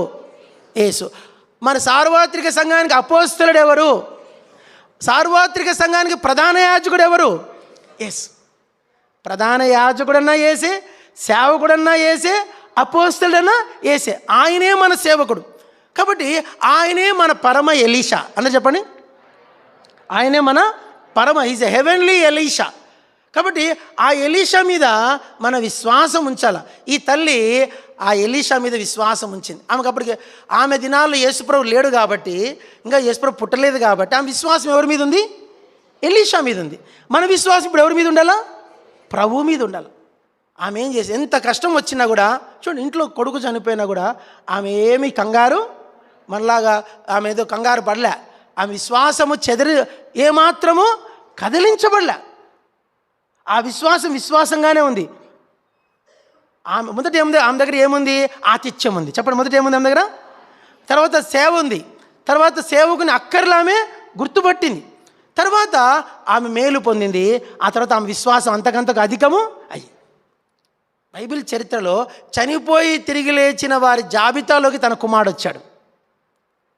యేసు. మన సార్వత్రిక సంఘానికి అపోస్తలుడు ఎవరు? సార్వత్రిక సంఘానికి ప్రధాన యాజకుడు ఎవరు? యేసు. ప్రధాన యాజకుడన్నా యేసే, సేవకుడన్నా యేసే, అపోస్తలుడన్నా యేసే. ఆయనే మన సేవకుడు. కాబట్టి ఆయనే మన పరమ ఎలీషా. అన్న చెప్పండి. ఆయనే మన ఈజ్ ఎ హెవెన్లీ ఎలీషా. కాబట్టి ఆ ఎలీషా మీద మన విశ్వాసం ఉంచాలి. ఈ తల్లి ఆ ఎలీషా మీద విశ్వాసం ఉంచింది. అప్పటికి ఆమె దినాల్లో యేసుప్రభు లేడు కాబట్టి, ఇంకా యేసుప్రభు పుట్టలేదు కాబట్టి ఆమె విశ్వాసం ఎవరి మీద ఉంది? ఎలీషా మీద ఉంది. మన విశ్వాసం ఇప్పుడు ఎవరి మీద ఉండాలా? ప్రభువు మీద ఉండాలి. ఆమె ఏం చేసి ఎంత కష్టం వచ్చినా కూడా, చూడండి ఇంట్లో కొడుకు చనిపోయినా కూడా ఆమె ఏమి కంగారు మనలాగా ఆమె ఏదో కంగారు పడలే. ఆమె విశ్వాసము ఏమాత్రము కదిలించబడలే. ఆ విశ్వాసంగానే ఉంది. ఆమె మొదట ఏముంది? ఆమె దగ్గర ఏముంది? ఆతిథ్యం ఉంది. చెప్పండి, మొదట ఏముంది ఆమె దగ్గర? తర్వాత సేవ ఉంది. తర్వాత సేవకుని అక్కర్లు ఆమె గుర్తుపట్టింది. తర్వాత ఆమె మేలు పొందింది. ఆ తర్వాత ఆమె విశ్వాసం అంతకంతకు అధికము అయ్యి. బైబిల్ చరిత్రలో చనిపోయి తిరిగి లేచిన వారి జాబితాలోకి తన కుమారుడు వచ్చాడు.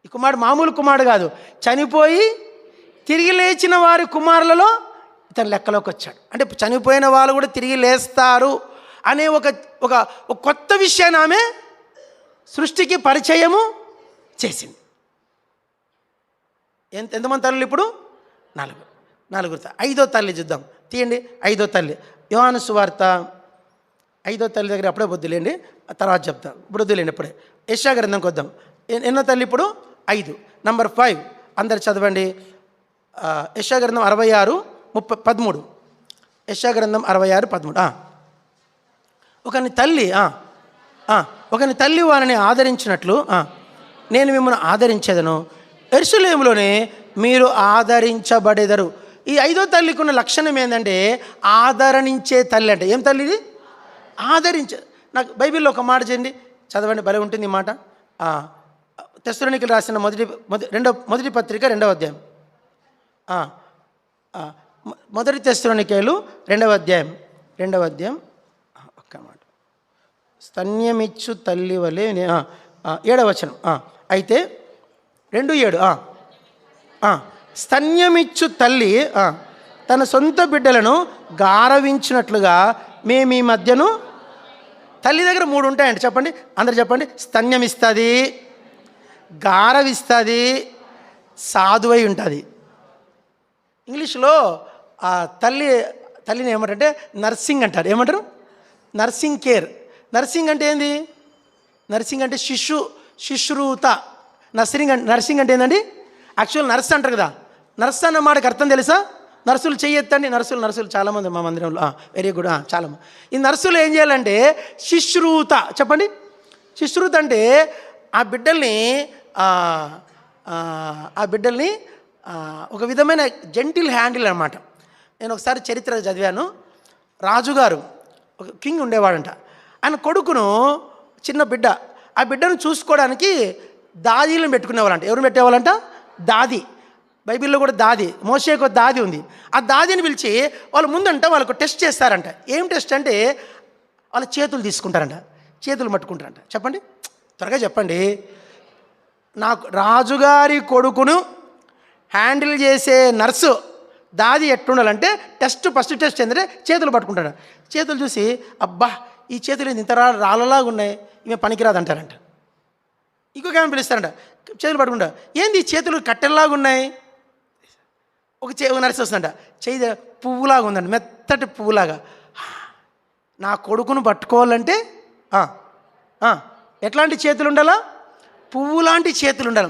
ఈ కుమారుడు మామూలు కుమారుడు కాదు, చనిపోయి తిరిగి లేచిన వారి కుమారులలో ఇతను లెక్కలోకి వచ్చాడు. అంటే చనిపోయిన వాళ్ళు కూడా తిరిగి లేస్తారు అనే ఒక కొత్త విషయాన్ని ఆమె సృష్టికి పరిచయము చేసింది. ఎంతమంది తల్లులు ఇప్పుడు? నలుగురు. ఐదో తల్లి చూద్దాం, తీయండి. ఐదో తల్లి యోహాను సువార్త 5వ తల్లి దగ్గర అప్పుడే వద్దులేండి, తర్వాత చెప్తాం. ఇప్పుడు వద్దులేండి, అప్పుడే యెషయా గ్రంథంకి వద్దాం. ఎన్నో తల్లి ఇప్పుడు? 5. నంబర్ 5 అందరు చదవండి. యెషయా గ్రంథం 66:13. యెషయా గ్రంథం 66:13. ఒకని తల్లి వారిని ఆదరించినట్లు నేను మిమ్మల్ని ఆదరించేదను, యెరూషలేములోనే మీరు ఆదరించబడేదరు. ఈ 5వ తల్లికి ఉన్న లక్షణం ఏంటంటే ఆదరణించే తల్లి. అంటే ఏం తల్లి ఇది? ఆదరించే. నాకు బైబిల్లో ఒక మాట చేయండి, చదవండి, భలే ఉంటుంది ఈ మాట. తెస్సలోనికీయులకు రాసిన మొదటి పత్రిక 2వ అధ్యాయం. మొదటి తెస్సలోనికీయులు 2వ అధ్యాయం ఒక్క మాట. స్తన్యమిచ్చు తల్లి వలె 7వ వచనం. అయితే 2:7 స్తన్యమిచ్చు తల్లి తన సొంత బిడ్డలను గారవించినట్లుగా మేము ఈ మధ్యను. తల్లి దగ్గర 3 ఉంటాయండి, చెప్పండి, అందరు చెప్పండి. స్తన్యమిస్తుంది, గారవిస్తుంది, సాధువై ఉంటుంది. ఇంగ్లీష్లో తల్లిని ఏమంటారంటే నర్సింగ్ అంటారు. ఏమంటారు? Nursing care. నర్సింగ్ అంటే ఏంది? నర్సింగ్ అంటే శుశ్రూత. నర్సింగ్ అంటే ఏంటండి? యాక్చువల్ నర్స్ అంటారు కదా. నర్స్ అన్న మాటకి అర్థం తెలుసా? నర్సులు చెయ్యొద్దండి. నర్సులు చాలామంది మా మందిరంలో. Very good. చాలామంది ఈ నర్సులు ఏం చేయాలంటే శుశ్రూత. చెప్పండి. శుశ్రూత అంటే ఆ బిడ్డల్ని ఒక విధమైన జెంటిల్ హ్యాండిల్ అన్నమాట. నేను ఒకసారి చరిత్ర చదివాను. రాజుగారు ఒక కింగ్ ఉండేవాడంట. ఆయన కొడుకును చిన్న బిడ్డ, ఆ బిడ్డను చూసుకోవడానికి దాదీలను పెట్టుకునేవాళ్ళంట. ఎవరు పెట్టేవాళ్ళంట? దాది. బైబిల్లో కూడా దాది, మోషేకు దాది ఉంది. ఆ దాదిని పిలిచి వాళ్ళు ముందంట వాళ్ళకు టెస్ట్ చేస్తారంట. ఏం టెస్ట్ అంటే వాళ్ళ చేతులు తీసుకుంటారంట, చేతులు పట్టుకుంటారంట. చెప్పండి, త్వరగా చెప్పండి. నాకు రాజుగారి కొడుకును హ్యాండిల్ చేసే నర్సు దాది ఎట్టుండాలంటే ఫస్ట్ టెస్ట్ ఏంటంటే చేతులు పట్టుకుంటాడు. చేతులు చూసి అబ్బా ఈ చేతులు ఇంత రాళ్ళలాగా ఉన్నాయి, ఈమె పనికిరాదు అంటారంట. ఇంకొక ఏమైనా పిలుస్తారంట, చేతులు పట్టుకుంటా, ఏంది ఈ చేతులు కట్టెల్లాగా ఉన్నాయి. ఒక నర్సు వస్తుందంట, చేయి పువ్వులాగా ఉందండి, మెత్తటి పువ్వులాగా. నా కొడుకును పట్టుకోవాలంటే ఎట్లాంటి చేతులు ఉండాలా? పువ్వు లాంటి చేతులు ఉండాలి.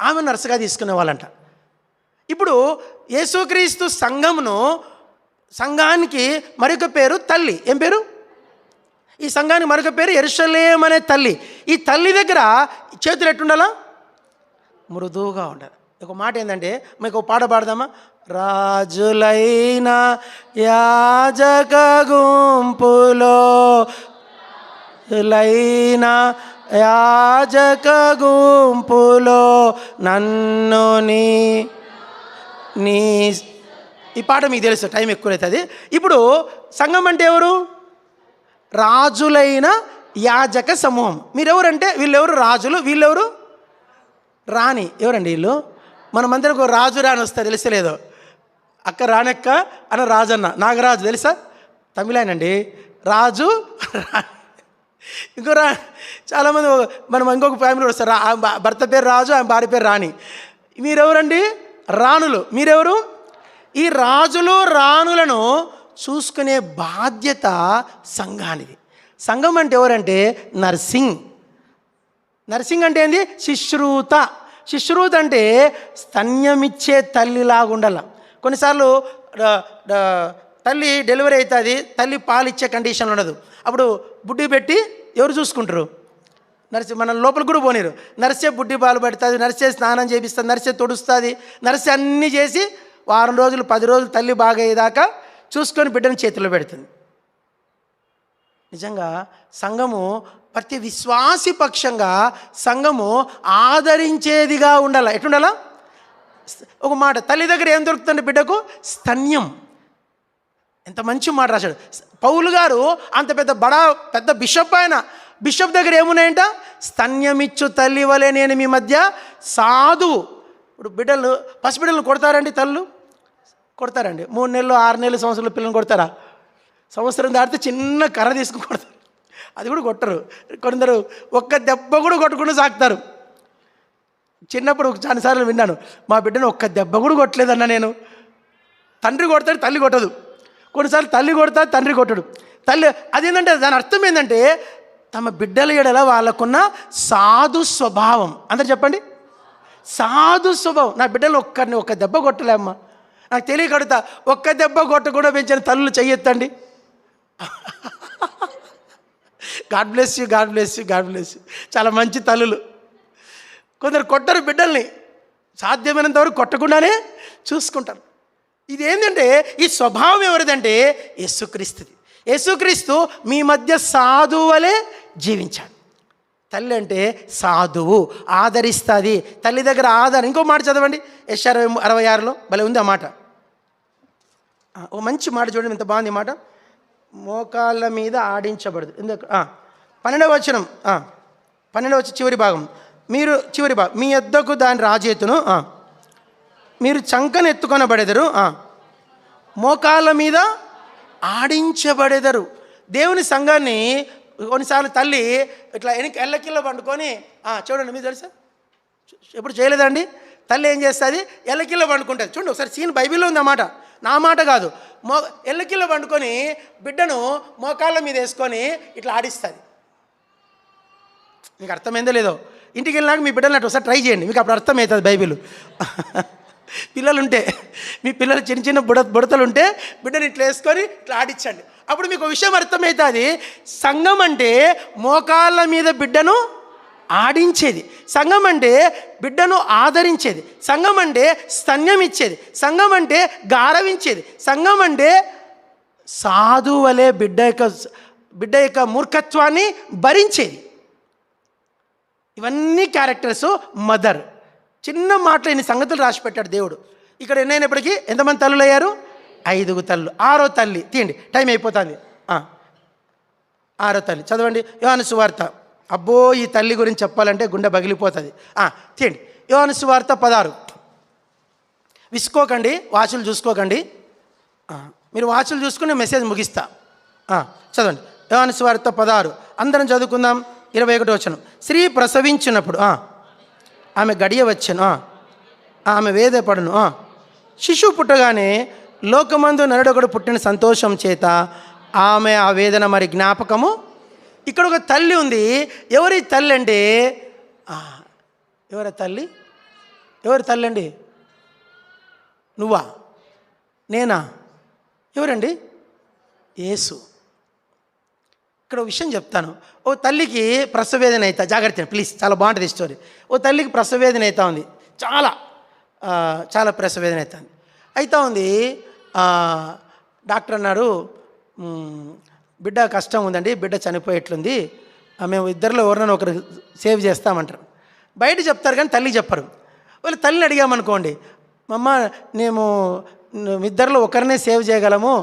ఆమె నర్సుగా తీసుకునే వాళ్ళంట. ఇప్పుడు యేసుక్రీస్తు సంఘానికి మరొక పేరు తల్లి. ఏం పేరు? ఈ సంఘానికి మరొక పేరు యెరూషలేము అనే తల్లి. ఈ తల్లి దగ్గర చేతులు ఎట్టుండాలా? మృదువుగా ఉండాలి. ఒక మాట ఏంటంటే, మీకు పాట పాడదామా? రాజులైన యాజక గుంపులో యాజక గుంపులో నన్ను నీ ఈ పాట మీకు తెలుసు, టైం ఎక్కువైతుంది. ఇప్పుడు సంఘం అంటే ఎవరు? రాజులైన యాజక సమూహం. మీరెవరంటే వీళ్ళెవరు? రాజులు. వీళ్ళెవరు? రాణి. ఎవరండి వీళ్ళు? మనమందరం ఒక రాజు రాని వస్తారు, తెలుసలేదో. అక్క రానక్క అన్న రాజన్న, నాగరాజు తెలుసా? తమిళానండి. రాజు ఇంకో చాలామంది మనం ఇంకొక ఫ్యామిలీ వస్తారు, భర్త పేరు రాజు, ఆమె భార్య పేరు రాణి. మీరెవరండి? రాణులు. మీరెవరు? ఈ రాజులు రాణులను చూసుకునే బాధ్యత సంఘానిది. సంఘం అంటే ఎవరంటే నర్సింగ్ అంటే ఏంది? శుశ్రూత అంటే స్తన్యమిచ్చే తల్లిలాగా ఉండాల. కొన్నిసార్లు తల్లి డెలివరీ అవుతుంది, తల్లి పాలు ఇచ్చే కండిషన్లో ఉండదు. అప్పుడు బుడ్డి పెట్టి ఎవరు చూసుకుంటారు? నర్సి. మన లోపలికి కూడా పోనీరు. నర్సే బుడ్డి పాలు పెడుతుంది, నర్సే స్నానం చేపిస్తుంది, నర్సే తొడుస్తుంది, నర్సే అన్నీ చేసి వారం రోజులు 10 రోజులు తల్లి బాగా అయ్యేదాకా చూసుకొని బిడ్డను చేతిలో పెడుతుంది. నిజంగా సంఘము ప్రతి విశ్వాసి పక్షంగా సంఘము ఆదరించేదిగా ఉండాలి. ఎట్లుండాలా? ఒక మాట, తల్లి దగ్గర ఏం దొరుకుతుంది బిడ్డకు? స్తన్యం. ఎంత మంచి మాట రాశాడు పౌలు గారు. అంత పెద్ద బిషప్ ఆయన. బిషప్ దగ్గర ఏమున్నాయంట? స్తన్యమిచ్చు తల్లి వలె నేను మీ మధ్య సాధువు. ఇప్పుడు పసిబిడ్డలను కొడతారండి తల్లు? కొడతారండి. 3 నెలలు 6 నెలలు సంవత్సరాలు పిల్లలు కొడతారా? సంవత్సరం దాటితే చిన్న కర్ర తీసుకుని కొడతారు, అది కూడా కొట్టరు. కొందరు ఒక్క దెబ్బ కూడా కొట్టకుండా సాగుతారు. చిన్నప్పుడు చాలాసార్లు విన్నాను, మా బిడ్డను ఒక్క దెబ్బ కూడా కొట్టలేదన్నా నేను. తండ్రి కొడతాడు, తల్లి కొట్టదు. కొన్నిసార్లు తల్లి కొడతాడు, తండ్రి కొట్టడు. తల్లి అదేంటంటే దాని అర్థం ఏంటంటే తమ బిడ్డల ఎడల వాళ్ళకున్న సాధు స్వభావం. అందరు చెప్పండి, సాధు స్వభావం. నా బిడ్డలు ఒక్క దెబ్బ కొట్టలే అమ్మ, నాకు తెలియకడుతా, ఒక్క దెబ్బ కొట్టకుండా పెంచిన తల్లులు చెయ్యొద్దండి. God bless you, God bless you, God bless you. చాలా మంచి తల్లులు. కొందరు కొట్టరు బిడ్డల్ని, సాధ్యమైనంత వరకు కొట్టకుండానే చూసుకుంటారు. ఇది ఏంటంటే ఈ స్వభావం ఎవరిదంటే యేసుక్రీస్తుది. యేసుక్రీస్తు మీ మధ్య సాధువు వలె జీవించాడు. తల్లి అంటే సాధువు, ఆదరిస్తుంది. తల్లి దగ్గర ఆదరణ. ఇంకో మాట చదవండి, యెషయా 66లో భలే ఉంది ఆ మాట. ఓ మంచి మాట చూడండి, ఎంత బాగుంది మాట. మోకాళ్ళ మీద ఆడించబడదు. ఎందుకు? 12వ వచనం, 12వ వచనం చివరి భాగం. మీరు చివరి భాగం, మీ యొద్దకు దాని రాజేతును మీరు చంకను ఎత్తుకొనబడెదరు, మోకాళ్ళ మీద ఆడించబడెదరు. దేవుని సంఘాన్ని కొన్నిసార్లు తల్లి ఇట్లా ఎల్లకిల్ల పండుకొని, చూడండి, మీకు తెలుసా, ఎప్పుడు చేయలేదండి? తల్లి ఏం చేస్తుంది? ఎల్లకిల్ల పండుకుంటుంది. చూడండి ఒకసారి సీన్ బైబిల్లో ఉంది అన్నమాట, నా మాట కాదు. ఎల్లకిల్ల పండుకొని బిడ్డను మోకాళ్ళ మీద వేసుకొని ఇట్లా ఆడిస్తుంది. మీకు అర్థమైందో లేదో, ఇంటికి వెళ్ళినాక మీ బిడ్డలు అట్లా ఒకసారి ట్రై చేయండి, మీకు అప్పుడు అర్థమవుతుంది బైబిల్. పిల్లలుంటే, మీ పిల్లలు చిన్న చిన్న బుడతలు ఉంటే బిడ్డను ఇట్లా వేసుకొని ఇట్లా ఆడించండి. అప్పుడు మీకు విషయం అర్థమవుతుంది. సంఘం అంటే మోకాళ్ళ మీద బిడ్డను ఆడించేది, సంఘం అంటే బిడ్డను ఆదరించేది, సంఘం అంటే స్తన్యం ఇచ్చేది, సంఘం అంటే గారవించేది, సంఘం అంటే సాధువలే బిడ్డ యొక్క మూర్ఖత్వాన్ని భరించేది. ఇవన్నీ క్యారెక్టర్స్ మదర్. చిన్న మాటలు ఇన్ని సంగతులు రాసి పెట్టాడు దేవుడు. ఇక్కడ ఎన్నైనప్పటికీ ఎంతమంది తల్లులు అయ్యారు? 5 తల్లు. 6వ తల్లి తీయండి, టైం అయిపోతుంది. 6వ తల్లి చదవండి, యోహాను సువార్త. అబ్బో, ఈ తల్లి గురించి చెప్పాలంటే గుండె పగిలిపోతుంది. తీయండి, యోహాను సువార్త 16. విసుకోకండి, వాచులు చూసుకోకండి. మీరు వాచులు చూసుకుని మెసేజ్ ముగిస్తా. చదవండి, యోహాను సువార్త 16. అందరం చదువుకుందాం. 21వ వచనం. స్త్రీ ప్రసవించినప్పుడు ఆమె గడియ వచ్చెను, ఆమె వేదపడును. శిశువు పుట్టగానే లోకమందు నరుడొకడు పుట్టిన సంతోషం చేత ఆమె ఆ వేదన మరి జ్ఞాపకము. ఇక్కడ ఒక తల్లి ఉంది. ఎవరి తల్లి అంటే ఎవరి తల్లి? ఎవరి తల్లి అండి? నువ్వా? నేనా? ఎవరండి? యేసు. ఇక్కడ ఒక విషయం చెప్తాను. ఓ తల్లికి ప్రసవవేదన అవుతా, జాగ్రత్త ప్లీజ్, చాలా బాగుంటుంది స్టోరీ. ఓ తల్లికి ప్రసవవేదన అవుతా ఉంది, చాలా ప్రసవవేదన అవుతా ఉంది. డాక్టర్ అన్నారు, బిడ్డ కష్టం ఉందండి, బిడ్డ చనిపోయేట్లుంది, మేము ఇద్దరిలో ఎవరినైనా ఒకరు సేవ్ చేస్తామంటారు. బయట చెప్తారు కానీ తల్లికి చెప్పరు. వాళ్ళు తల్లిని అడిగామనుకోండి, మమ్మ మేము ఇద్దరిలో ఒకరినే సేవ్ చేయగలము,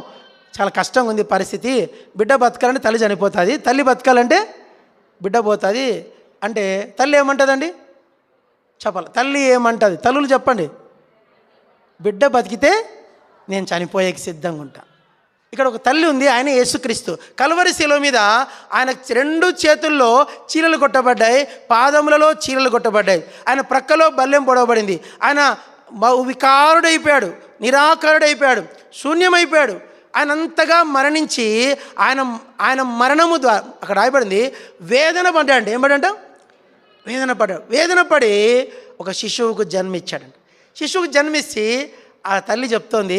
చాలా కష్టంగా ఉంది పరిస్థితి, బిడ్డ బతకాలంటే తల్లి చనిపోతుంది, తల్లి బతకాలంటే బిడ్డ పోతుంది అంటే తల్లి ఏమంటుందండి? చెప్పాలి. తల్లి ఏమంటుంది? తల్లులు చెప్పండి. బిడ్డ బతికితే నేను చనిపోయేకి సిద్ధంగా ఉంటా. ఇక్కడ ఒక తల్లి ఉంది, ఆయన యేసుక్రీస్తు. కల్వరి శిలువ మీద ఆయన 2 చేతుల్లో చీలలు కొట్టబడ్డాయి, పాదములలో చీలలు కొట్టబడ్డాయి, ఆయన ప్రక్కలో బల్లెం పొడవబడింది. ఆయన వికారుడైపోయాడు, నిరాకారుడైపోయాడు, శూన్యమైపోయాడు. ఆయన అంతగా మరణించి ఆయన మరణము ద్వారా అక్కడ రాయబడింది వేదన పడ్డాడు. ఏం పడ్డాడు? వేదన పడి ఒక శిశువుకు జన్మించాడంట. శిశువుకు జన్మించి ఆ తల్లి చెప్తోంది,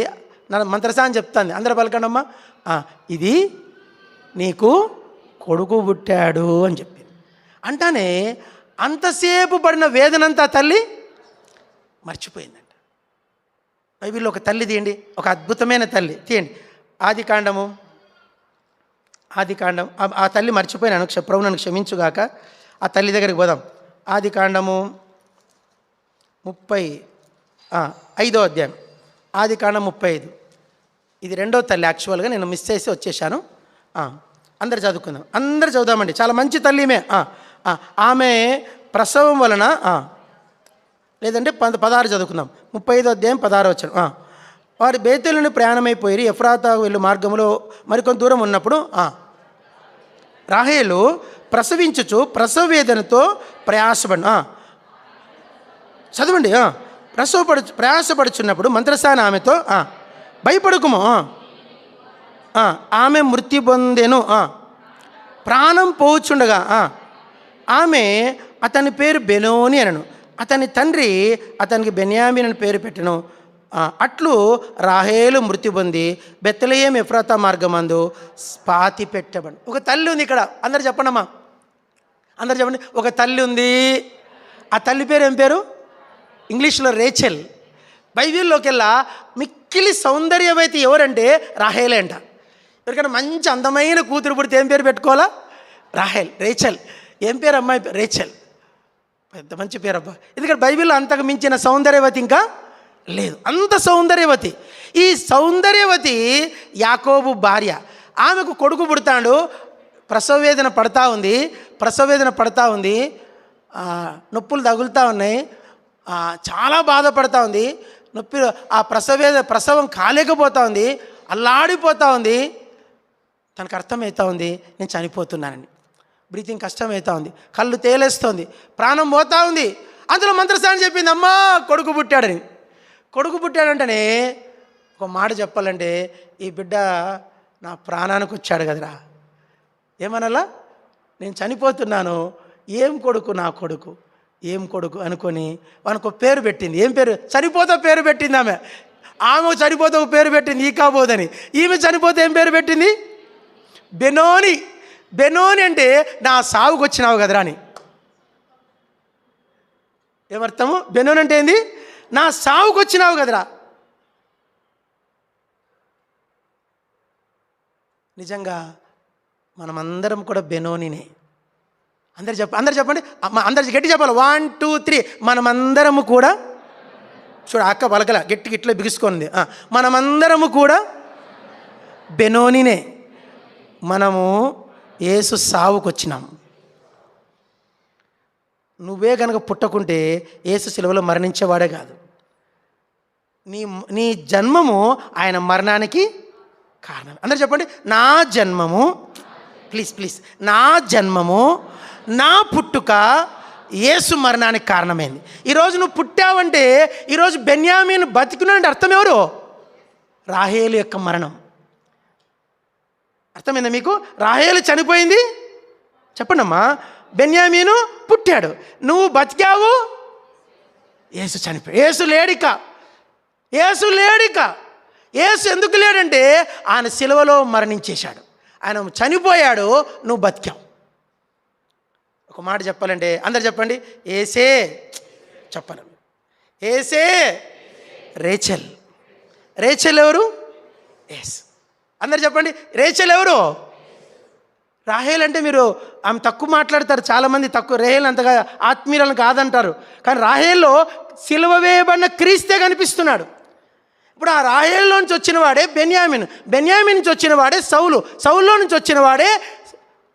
నా మంత్రసాన్ని చెప్తుంది, అందరూ పలకండమ్మా, ఇది నీకు కొడుకు పుట్టాడు అని చెప్పింది. అంటానే అంతసేపు పడిన వేదనంతా తల్లి మర్చిపోయిందంట. బైబిల్లో ఒక తల్లి తీయండి, ఒక అద్భుతమైన తల్లి తీయండి. ఆదికాండం. ఆ తల్లి మర్చిపోయినాను, ప్రభు నన్ను క్షమించుగాక. ఆ తల్లి దగ్గరికి పోదాం. ఆదికాండము 35వ అధ్యాయం. ఆదికాండం 35. ఇది 2వ తల్లి. యాక్చువల్గా నేను మిస్ చేసి వచ్చేసాను. అందరు చదువుకుందాం, అందరు చదువుదామండి. చాలా మంచి తల్లిమే. ఆమె ప్రసవం వలన లేదంటే 16 చదువుకుందాం. 35వ అధ్యాయం 16వ వచనం. వారి బేతేలు నుండి ప్రయాణమైపోయి ఎఫ్రాతా వెళ్ళు మార్గంలో మరికొంత దూరం ఉన్నప్పుడు రాహేలు ప్రసవించుచు ప్రసవ వేదనతో ప్రయాసపడిన చదవండి. ప్రయాసపడుచున్నప్పుడు మంత్రసాని ఆమెతో భయపడకుము, ఆమె మృతి పొందెను, ప్రాణం పోచుండగా ఆమె అతని పేరు బెనోని అనను, అతని తండ్రి అతనికి బెన్యామీన్ అని పేరు పెట్టెను. అట్లు రాహేలు మృతి పొంది బెత్లెహేము ఎఫ్రాతా మార్గమందు పాతి పెట్టబడి. ఒక తల్లి ఉంది ఇక్కడ. అందరు చెప్పండమ్మా, అందరు చెప్పండి. ఒక తల్లి ఉంది. ఆ తల్లి పేరు ఏం పేరు? ఇంగ్లీష్లో రేచెల్. బైబిల్లోకి వెళ్ళా మిక్కిలి సౌందర్యవతి ఎవరంటే రాహేలే అంట. ఎవరికైనా మంచి అందమైన కూతురు పుడితే ఏం పేరు పెట్టుకోవాలా? రాహేల్, రేచెల్. ఏం పేరు అమ్మాయి? రేచెల్. పెద్ద మంచి పేరు అబ్బా. ఎందుకంటే బైబిల్లో అంతకు మించిన సౌందర్యవతి ఇంకా లేదు. అంత సౌందర్యవతి. ఈ సౌందర్యవతి యాకోబు భార్య. ఆమెకు కొడుకు పుడతాడు. ప్రసవవేదన పడతా ఉంది. నొప్పులు తగులుతూ ఉన్నాయి. చాలా బాధపడతా ఉంది. నొప్పి, ఆ ప్రసవం కాలేకపోతా ఉంది. అల్లాడిపోతూ ఉంది. తనకు అర్థమవుతా ఉంది నేను చనిపోతున్నానని. బ్రీతింగ్ కష్టమవుతా ఉంది. కళ్ళు తేలేస్తోంది. ప్రాణం పోతా ఉంది. అందులో మంత్రసాని చెప్పింది, అమ్మా కొడుకు పుట్టాడని. కొడుకు పుట్టాడంటేనే ఒక మాట చెప్పాలంటే, ఈ బిడ్డ నా ప్రాణానికి వచ్చాడు కదరా. ఏమనలా? నేను చనిపోతున్నాను, ఏం కొడుకు నా కొడుకు, ఏం కొడుకు అనుకొని వానికి ఒక పేరు పెట్టింది. ఏం పేరు? చనిపోతే పేరు పెట్టింది ఆమె. చనిపోతే ఒక పేరు పెట్టింది, ఈకాబోదని. ఈమె చనిపోతే ఏం పేరు పెట్టింది? బెనోని. బెనోని అంటే నా సావుకు వచ్చినావు కదరా అని. ఏమర్థము? బెనోని అంటే ఏంది? నా సావుకు వచ్చినావు కదరా. నిజంగా మనమందరం కూడా బెనోనినే. అందరు చెప్పండి. అందరు గట్టి చెప్పాలి. 1 2 3. మనమందరము కూడా, చూడ అక్క పలకల, గట్టి ఇట్లా బిగుసుకుంది. మనమందరము కూడా బెనోనినే. మనము యేసు సావుకు వచ్చినాం. నువ్వే కనుక పుట్టకుంటే యేసు సిలువలో మరణించేవాడే కాదు. నీ జన్మము ఆయన మరణానికి కారణం. అందరు చెప్పండి, నా జన్మము, ప్లీజ్ నా జన్మము, నా పుట్టుక యేసు మరణానికి కారణమైంది. ఈరోజు నువ్వు పుట్టావంటే, ఈరోజు బెన్యామీను బతికున్నాడంటే అర్థం ఎవరు? రాహేలు యొక్క మరణం. అర్థమైందా మీకు? రాహేలు చనిపోయింది, చెప్పండమ్మా. బెన్యామీను పుట్టాడు, నువ్వు బతికావు, యేసు చనిపోయాడు. యేసు లేడిక. యేసు ఎందుకు లేడంటే ఆయన సిలువలో మరణించేశాడు. ఆయన చనిపోయాడు, నువ్వు బతికావు. ఒక మాట చెప్పాలంటే అందరు చెప్పండి, యేసే. చెప్పాలి, యేసే. రేచెల్ ఎవరు? యేసు. అందరు చెప్పండి, రేచెల్ ఎవరు? రాహేల్ అంటే మీరు ఆమె తక్కువ మాట్లాడతారు చాలామంది. రాహేల్ అంతగా ఆత్మీయులను కాదంటారు. కానీ రాహేల్లో సిలువ వేయబడిన క్రీస్తే కనిపిస్తున్నాడు. ఇప్పుడు ఆ రాహేల్లో నుంచి వచ్చిన వాడే బెన్యామీన్ నుంచి వచ్చిన వాడే సౌలులో నుంచి వచ్చిన వాడే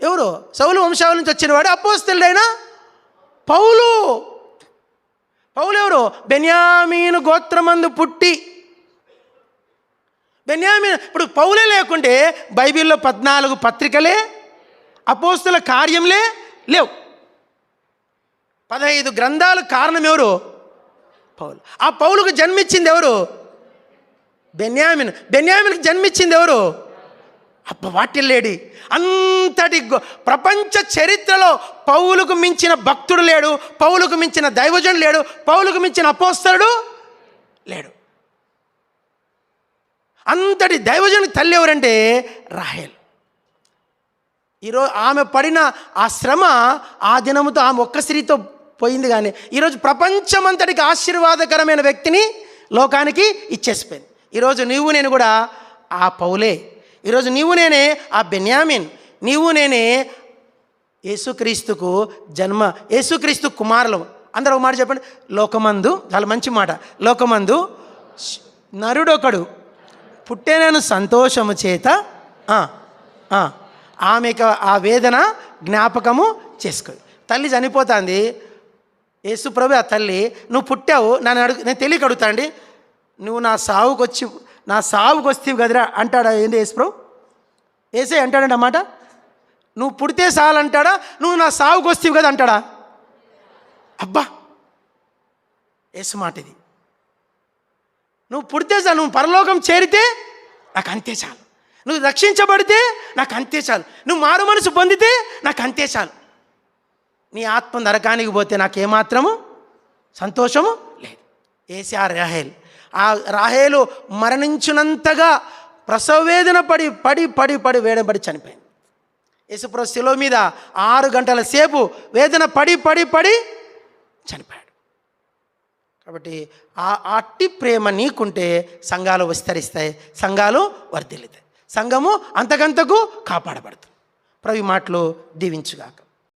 ఎవరు? సౌలు వంశావళి నుంచి వచ్చిన వాడే అపోస్తలుడైన పౌలు ఎవరు? బెన్యామీను గోత్రమందు పుట్టి. బెన్యామీన్ ఇప్పుడు పౌలే లేకుంటే బైబిల్లో 14 పత్రికలే, అపోస్తల కార్యంలే లేవు. 15 గ్రంథాలు కారణం ఎవరు? పౌలు. ఆ పౌలుకు జన్మించింది ఎవరు? బెన్యామీన్కి జన్మించింది ఎవరు? వాటిల్లేడి. అంతటి ప్రపంచ చరిత్రలో పౌలుకు మించిన భక్తుడు లేడు, పౌలుకు మించిన దైవజనుడు లేడు, పౌలుకు మించిన అపోస్తలుడు లేడు. అంతటి దైవజనుడి తల్లి ఎవరంటే రాహేల్. ఈరోజు ఆమె పడిన ఆ శ్రమ ఆ దినముతో ఆమె ఒక్క స్త్రీతో పోయింది. కానీ ఈరోజు ప్రపంచమంతటికి ఆశీర్వాదకరమైన వ్యక్తిని లోకానికి ఇచ్చేసిపోయింది. ఈరోజు నీవు నేను కూడా ఆ పౌలే. ఈరోజు నీవు నేనే ఆ బెన్యామీన్. నీవు నేనే యేసుక్రీస్తుకు యేసుక్రీస్తు కుమారులు. అందరూ ఒక మాట చెప్పండి. లోకమందు, చాలా మంచి మాట, లోకమందు నరుడొకడు పుట్టెనను సంతోషము చేత ఆమెకు ఆ వేదన జ్ఞాపకము చేసుకో. తల్లి చనిపోతుంది. యేసు ప్రభు ఆ తల్లి, నువ్వు పుట్టావు, నేను తెలియక అడుగుతా అండి, నువ్వు నా సావుకు వస్తేవి కదరా అంటాడా? ఏంటి యేసు ప్రభు? యేసే అంటాడండి అన్నమాట. నువ్వు పుడితే చాలు అంటాడా? నువ్వు నా సావుకు వస్తేవి కదా అంటాడా? అబ్బా, యేసు మాట ఇది. నువ్వు పుడితే చాలు, నువ్వు పరలోకం చేరితే నాకు అంతే చాలు, నువ్వు రక్షించబడితే నాకు అంతే చాలు, నువ్వు మారు మనసు పొందితే నాకు అంతే చాలు. నీ ఆత్మ నరకానికి పోతే నాకేమాత్రము సంతోషము లేదు. ఏసి ఆ రాహేల్, ఆ రాహేలు మరణించినంతగా ప్రసవ వేదన పడి పడి పడి పడి వేడబడి చనిపోయింది. యేసుప్రభు శిలువ మీద 6 గంటల సేపు వేదన పడి పడి పడి చనిపోయాడు. కాబట్టి ఆ అట్టి ప్రేమ నీకుంటే సంఘాలు విస్తరిస్తాయి, సంఘాలు వర్ధిల్లుతాయి, సంఘము అంతకంతకు కాపాడబడుతుంది. ప్రభు మాటలు దీవించుగాక.